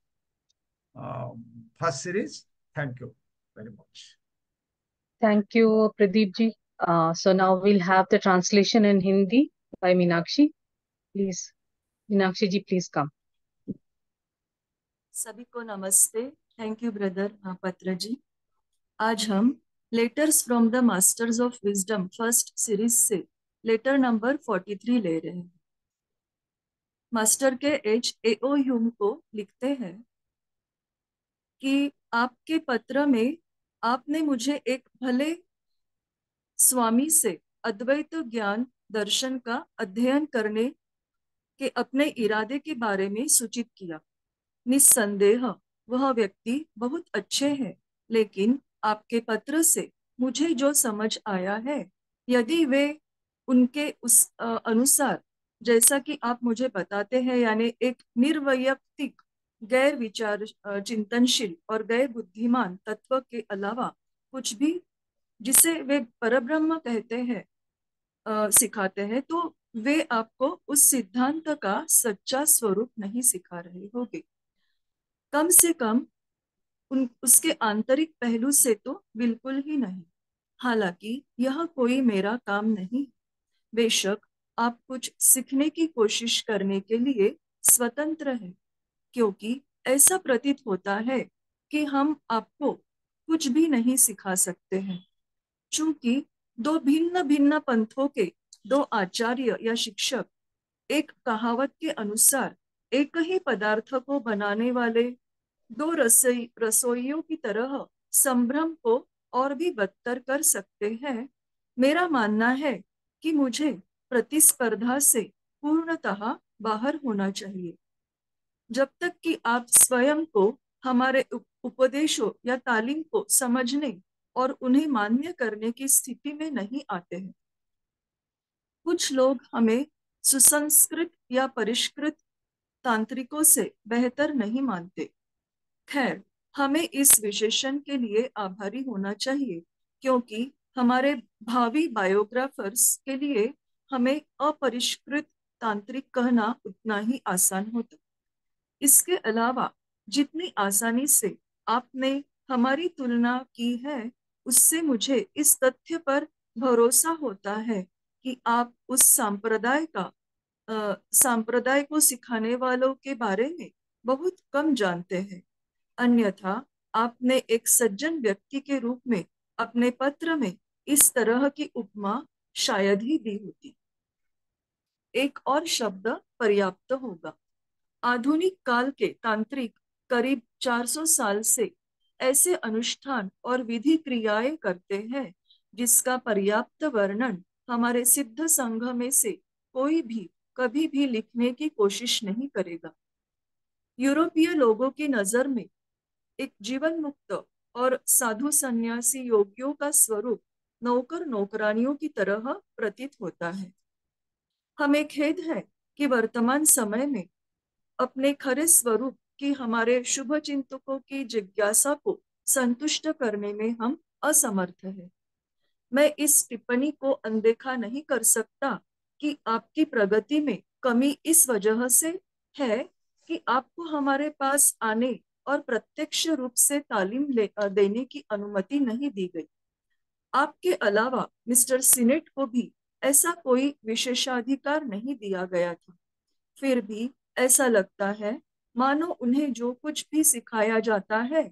first series. Thank you very much. Thank you, Pradeep ji. So now we'll have the translation in Hindi by Meenakshi. Please, Meenakshi ji, please come. सभी को नमस्ते. Thank you brother पत्र जी. आज हम letters from the masters of wisdom first series से letter number 43 ले रहे हैं. मास्टर के H.A.O. ह्यूम को लिखते हैं कि आपके पत्र में आपने मुझे एक भले स्वामी से अद्वैत ज्ञान दर्शन का अध्ययन करने के अपने इरादे के बारे में सूचित किया. निस्संदेह वह व्यक्ति बहुत अच्छे हैं, लेकिन आपके पत्र से मुझे जो समझ आया है, यदि वे उनके उस अनुसार जैसा कि आप मुझे बताते हैं, यानी एक निर्वैयक्तिक, गैर विचार चिंतनशील और गैर बुद्धिमान तत्व के अलावा कुछ भी जिसे वे परब्रह्म कहते हैं सिखाते हैं, तो वे आपको उस सिद्धांत का सच्चा स्वरूप नहीं सिखा रहे होंगे. कम से कम उसके आंतरिक पहलू से तो बिल्कुल ही नहीं. हालांकि यह कोई मेरा काम नहीं. बेशक आप कुछ सीखने की कोशिश करने के लिए स्वतंत्र हैं, क्योंकि ऐसा प्रतीत होता है कि हम आपको कुछ भी नहीं सिखा सकते हैं. चूंकि दो भिन्न भिन्न पंथों के दो आचार्य या शिक्षक एक कहावत के अनुसार एक ही पदार्थ को बनाने वाले दो रसोइयों की तरह संभ्रम को और भी बदतर कर सकते हैं, मेरा मानना है कि मुझे प्रतिस्पर्धा से पूर्णतः बाहर होना चाहिए। जब तक कि आप स्वयं को हमारे उपदेशों या तालीम को समझने और उन्हें मान्य करने की स्थिति में नहीं आते हैं। कुछ लोग हमें सुसंस्कृत या परिष्कृत तांत्रिकों से बेहतर नहीं मानते। खैर, हमें इस विशेषण के लिए आभारी होना चाहिए, क्योंकि हमारे भावी बायोग्राफर्स के लिए हमें अपरिष्कृत तांत्रिक कहना उतना ही आसान होता। इसके अलावा जितनी आसानी से आपने हमारी तुलना की है, उससे मुझे इस तथ्य पर भरोसा होता है कि आप उस सांप्रदाय को सिखाने वालों के बारे में बहुत कम जानते हैं। अन्यथा आपने एक सज्जन व्यक्ति के रूप में अपने पत्र में इस तरह की उपमा शायद ही दी होती। एक और शब्द पर्याप्त होगा। आधुनिक काल के तांत्रिक करीब 400 साल से ऐसे अनुष्ठान और विधि क्रियाएं करते हैं जिसका पर्याप्त वर्णन हमारे सिद्ध संघ में से कोई भी कभी भी लिखने की कोशिश नहीं करेगा। यूरोपीय लोगों की नजर में एक जीवन मुक्त और साधु सन्यासी योगियों का स्वरूप नौकर नौकरानियों की तरह प्रतीत होता है। हमें खेद है कि वर्तमान समय में अपने खरे स्वरूप की हमारे शुभ चिंतकों की जिज्ञासा को संतुष्ट करने में हम असमर्थ हैं। मैं इस टिप्पणी को अनदेखा नहीं कर सकता कि आपकी प्रगति में कमी इस वजह से है कि आपको हमारे पास आने और प्रत्यक्ष रूप से तालीम देने की अनुमति नहीं दी गई। आपके अलावा मिस्टर सिनेट को भी ऐसा कोई विशेषाधिकार नहीं दिया गया था। फिर भी ऐसा लगता है मानो उन्हें जो कुछ भी सिखाया जाता है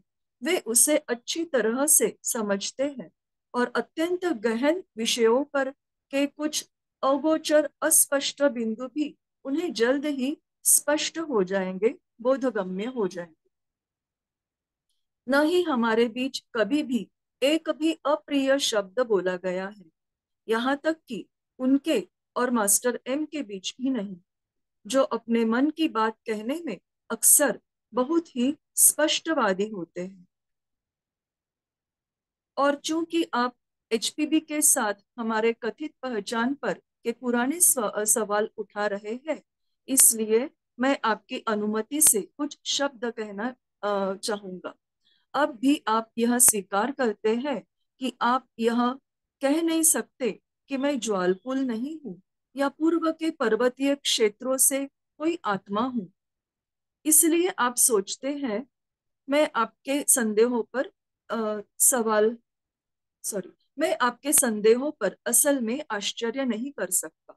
वे उसे अच्छी तरह से समझते हैं और अत्यंत गहन विषयों पर के कुछ अगोचर अस्पष्ट बिंदु भी उन्हें जल्द ही स्पष्ट हो जाएंगे, बोधगम्य हो जाएंगे। न ही हमारे बीच कभी भी एक भी अप्रिय शब्द बोला गया है, यहाँ तक कि उनके और मास्टर एम के बीच भी नहीं, जो अपने मन की बात कहने में अक्सर बहुत ही स्पष्टवादी होते हैं। और चूंकि आप एचपीबी के साथ हमारे कथित पहचान पर के पुराने सवाल उठा रहे हैं, इसलिए मैं आपकी अनुमति से कुछ शब्द कहना चाहूंगा। अब भी आप यह स्वीकार करते हैं कि आप यह कह नहीं सकते कि मैं ज्वालपुल नहीं हूँ या पूर्व के पर्वतीय क्षेत्रों से कोई आत्मा हूँ। इसलिए आप सोचते हैं मैं आपके संदेहों पर सवाल सॉरी मैं आपके संदेहों पर असल में आश्चर्य नहीं कर सकता।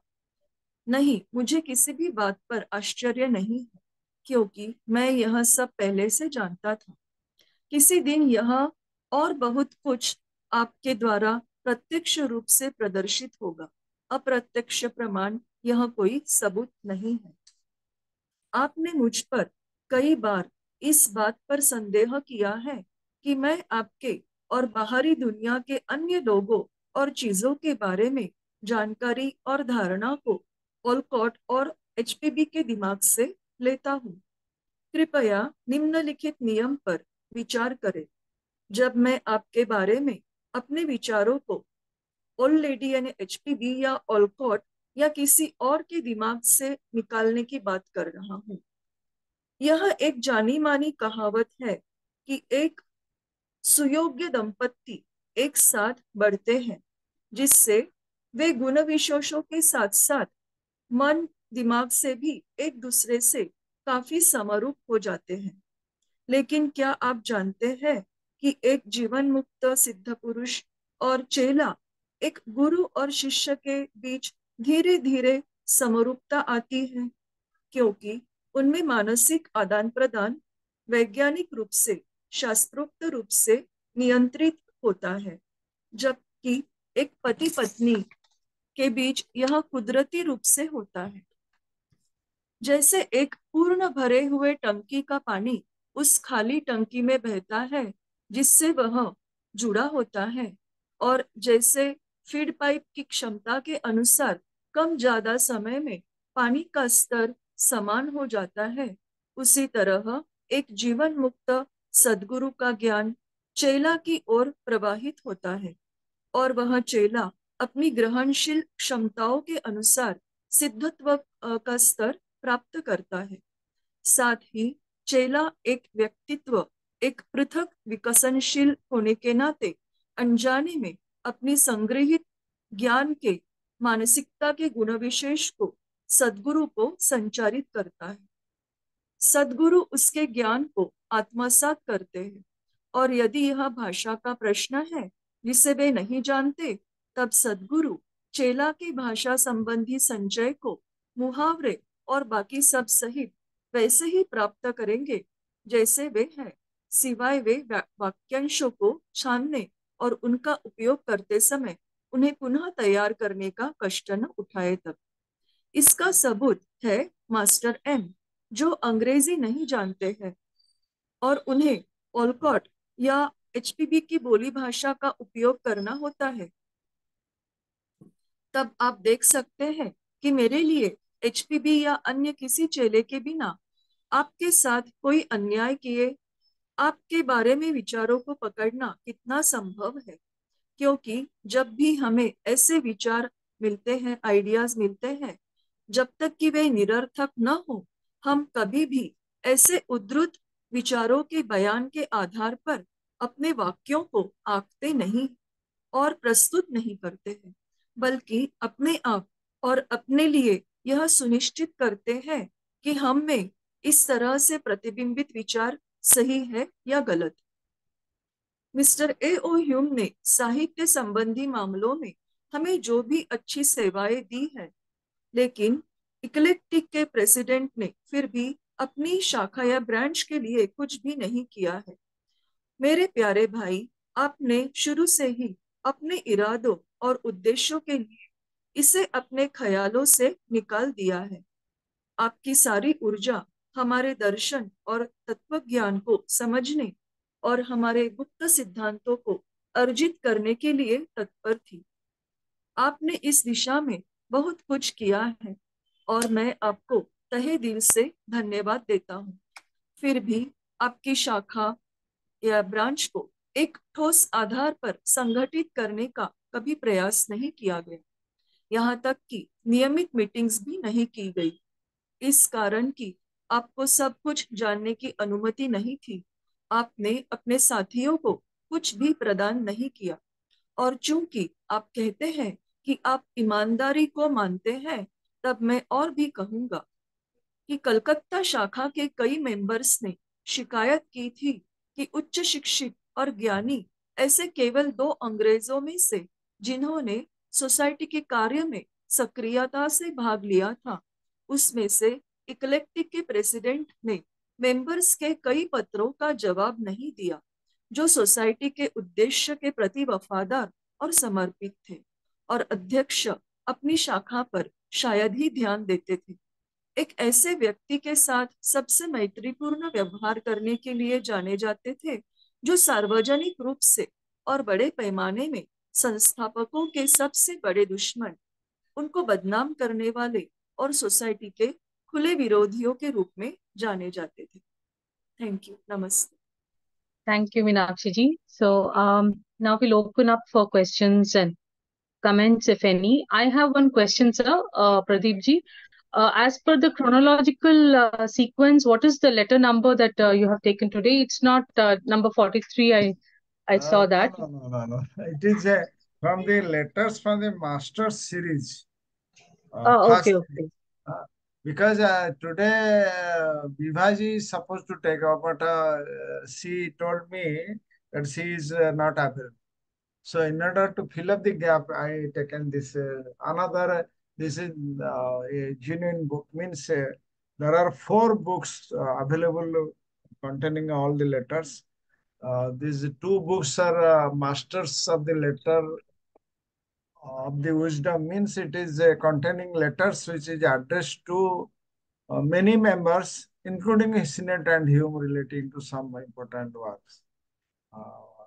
नहीं, मुझे किसी भी बात पर आश्चर्य नहीं है, क्योंकि मैं यह सब पहले से जानता था। किसी दिन यह और बहुत कुछ आपके द्वारा प्रत्यक्ष रूप से प्रदर्शित होगा। अप्रत्यक्ष प्रमाण यह कोई सबूत नहीं है। आपने मुझ पर कई बार इस बात पर संदेह किया है कि मैं आपके और बाहरी दुनिया के अन्य लोगों और चीजों के बारे में जानकारी और धारणा को ओलकॉट और एचपीबी के दिमाग से लेता हूँ। कृपया निम्नलिखित नियम पर विचार करें। जब मैं आपके बारे में अपने विचारों को ओल्ड लेडी यानी एचपीबी या ओलकॉट या किसी और के दिमाग से निकालने की बात कर रहा हूँ। यह एक जानी मानी कहावत है कि एक सुयोग्य दंपत्ति एक साथ बढ़ते हैं, जिससे वे गुण विशेषों के साथ साथ मन दिमाग से भी एक दूसरे से काफी समरूप हो जाते हैं। लेकिन क्या आप जानते हैं कि एक जीवन मुक्त सिद्ध पुरुष और चेला, एक गुरु और शिष्य के बीच धीरे धीरे समरूपता आती है, क्योंकि उनमें मानसिक आदान प्रदान वैज्ञानिक रूप से शास्त्रोक्त रूप से नियंत्रित होता है, जबकि एक पति पत्नी के बीच यह कुदरती रूप से होता है। जैसे एक पूर्ण भरे हुए टंकी का पानी उस खाली टंकी में बहता है जिससे वह जुड़ा होता है, और जैसे फीड पाइप की क्षमता के अनुसार कम ज्यादा समय में पानी का स्तर समान हो जाता है, उसी तरह एक जीवन मुक्त सद्गुरु का ज्ञान चेला की ओर प्रवाहित होता है और वह चेला अपनी ग्रहणशील क्षमताओं के अनुसार सिद्धत्व का स्तर प्राप्त करता है। साथ ही चेला एक व्यक्तित्व, एक पृथक विकसनशील होने के नाते अनजाने में अपनी संग्रहित ज्ञान के मानसिकता के गुण विशेष को सद्गुरु को संचारित करता है। सद्गुरु उसके ज्ञान को आत्मसात करते हैं और यदि यह भाषा का प्रश्न है जिसे वे नहीं जानते, तब सद्गुरु चेला की भाषा संबंधी संचय को मुहावरे और बाकी सब सहित वैसे ही प्राप्त करेंगे जैसे वे हैं, सिवाय वे वाक्यांशों को छानने और उनका उपयोग करते समय उन्हें पुनः तैयार करने का कष्ट न उठाए तब। इसका सबूत है मास्टर एम, जो अंग्रेजी नहीं जानते हैं और उन्हें ओलकॉट या एचपीबी की बोली भाषा का उपयोग करना होता है। तब आप देख सकते हैं कि मेरे लिए एचपीबी या अन्य किसी चेले के बिना आपके साथ कोई अन्याय किए आपके बारे में विचारों को पकड़ना कितना संभव है, क्योंकि जब भी हमें ऐसे विचार मिलते हैं, आइडियाज मिलते हैं, जब तक कि वे निरर्थक न हो, हम कभी भी ऐसे उद्धृत विचारों के बयान के आधार पर अपने वाक्यों को आंकते नहीं और प्रस्तुत नहीं करते हैं, बल्कि अपने आप और अपने लिए यह सुनिश्चित करते हैं कि हम में इस तरह से प्रतिबिंबित विचार सही है या गलत। मिस्टर ए ओ ह्यूम ने साहित्य संबंधी मामलों में हमें जो भी अच्छी सेवाएं दी है, लेकिन इक्लेक्टिक के प्रेसिडेंट ने फिर भी अपनी शाखा या ब्रांच के लिए कुछ भी नहीं किया है। मेरे प्यारे भाई, आपने शुरू से ही अपने इरादों और उद्देश्यों के लिए इसे अपने ख्यालों से निकाल दिया है। आपकी सारी ऊर्जा हमारे दर्शन और तत्व ज्ञान को समझने और हमारे गुप्त सिद्धांतों को अर्जित करने के लिए तत्पर थी। आपने इस दिशा में बहुत कुछ किया है और मैं आपको तहे दिल से धन्यवाद देता हूँ। फिर भी आपकी शाखा या ब्रांच को एक ठोस आधार पर संगठित करने का कभी प्रयास नहीं किया गया, यहाँ तक कि नियमित मीटिंग्स भी नहीं की गई, इस कारण कि आपको सब कुछ जानने की अनुमति नहीं थी। आपने अपने साथियों को कुछ भी प्रदान नहीं किया और चूंकि आप कहते हैं कि आप ईमानदारी को मानते हैं, तब मैं और भी कहूंगा कि कलकत्ता शाखा के कई मेंबर्स ने शिकायत की थी कि उच्च शिक्षित और ज्ञानी ऐसे केवल 2 अंग्रेजों में से जिन्होंने सोसाइटी के कार्य में सक्रियता से भाग लिया था, उसमें से इक्लेक्टिक के प्रेसिडेंट ने मेंबर्स के कई पत्रों का जवाब नहीं दिया जो सोसाइटी के उद्देश्य के प्रति वफादार और समर्पित थे, और अध्यक्ष अपनी शाखा पर शायद ही ध्यान देते थे। एक ऐसे व्यक्ति के साथ सबसे मैत्रीपूर्ण व्यवहार करने के लिए जाने जाते थे जो सार्वजनिक रूप से और बड़े पैमाने में संस्थापकों के सबसे बड़े दुश्मन, उनको बदनाम करने वाले और सोसाइटी के खुले विरोधियों के रूप में जाने जाते थे। Thank you. नमस्ते। Thank you, Meenakshi ji. So now we'll open up for questions and comments, if any. I have one question, sir, Pradeep ji. As per the chronological sequence, what is the letter number that you have taken today? It's not number 43. I saw No, that. no, no, no, no. It is from the letters from the master series, Okay, first. okay. Uh, because today Vibhaji is supposed to take up, but she told me that she is not available. So in order to fill up the gap, I taken this another. This is a genuine book. Means there are 4 books available containing all the letters. These 2 books are masters of the letter of the wisdom. Means it is containing letters which is addressed to many members, including Sinet and Hume, relating to some important works.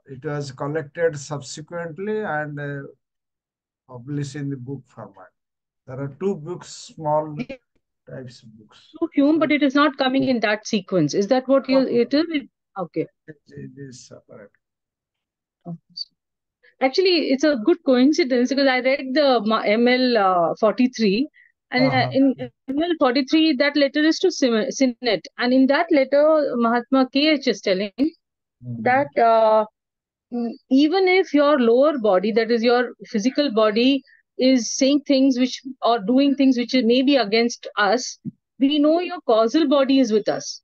It was collected subsequently, and published in the book format. There are two books, small types of books. To Hume, So but it is not coming in that sequence. Is that what no, you no, it is? Okay. it is separate. Actually, it's a good coincidence because I read the ML 43, and Uh-huh. in ML 43, that letter is to Senate, and in that letter, Mahatma KH is telling that even if your lower body, that is your physical body, is saying things which or doing things which may be against us, we know your causal body is with us.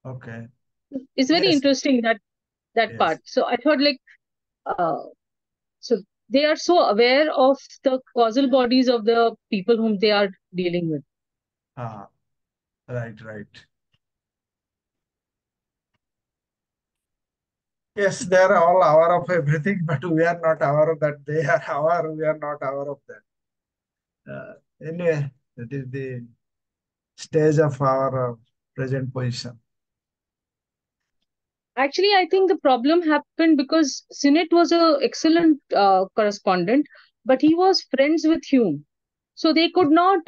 Okay. It's very Yes. interesting that Yes. part. So I thought like so they are so aware of the causal bodies of the people whom they are dealing with. Ah, right, right. Yes, they are all aware of everything, but we are not aware of that. They are aware, we are not aware of that. Anyway, that is the stage of our present position. Actually, I think the problem happened because Sinnett was a excellent correspondent, but he was friends with Hume, so they could not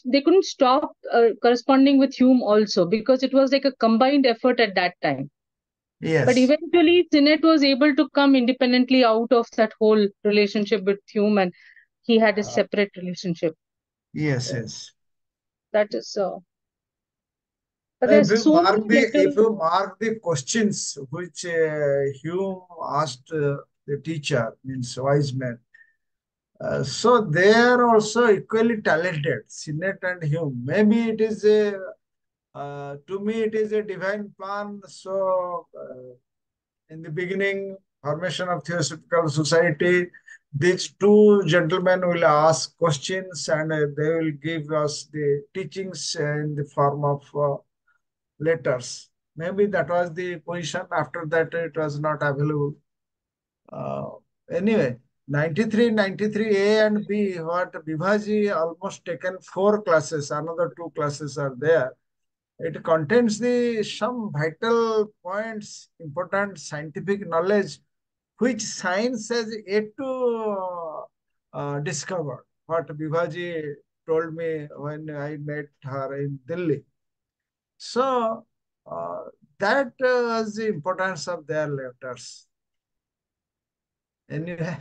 they couldn't stop corresponding with Hume also because it was like a combined effort at that time. But Yes. eventually, Sinnett was able to come independently out of that whole relationship with Hume, and he had a Uh, separate relationship. yes, So yes. that is but there's so many If letters. you mark the questions which Hume asked the teacher, means wise man, so they are also equally talented, Sinnett and Hume. Maybe it is a to me it is a divine plan. So in the beginning, formation of Theosophical Society, these two gentlemen will ask questions and they will give us the teachings in the form of letters. Maybe that was the position. After that, it was not available. Uh, anyway, 93 A and B, what Bibhaji almost taken 4 classes, another 2 classes are there. It contains the some vital points, important scientific knowledge, which science has yet to discover. What Bibhaji told me when I met her in Delhi. So that was the importance of their letters. Anyway,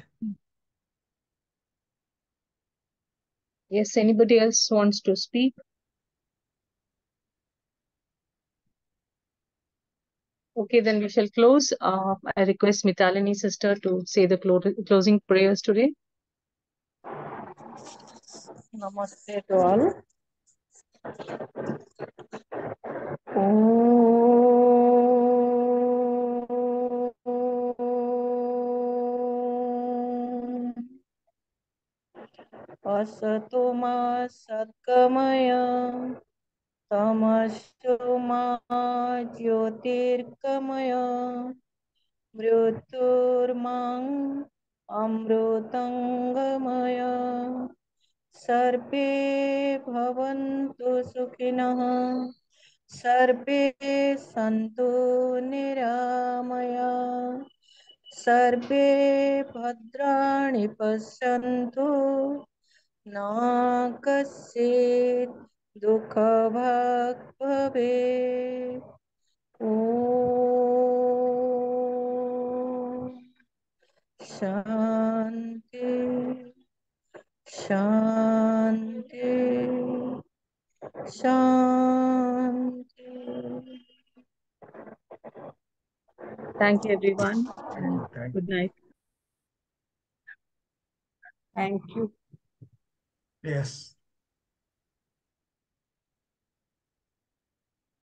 Yes, anybody else wants to speak? Okay, then we shall close. I request Mitalini sister to say the closing prayers today. Namaste to all. असतो मा सद्गमय तमसो मा ज्योतिर्गमय मृत्युर्मां अमृतंगमय सर्वे भवन्तु सुखिनः सर्वे सन्तु निरामया सर्वे भद्राणि पश्यन्तु न कश्चित् दुःखभाग् भवेत् ॐ शान्ति शान्ति शान्ति. Thank you, everyone, and good night. Thank you. yes.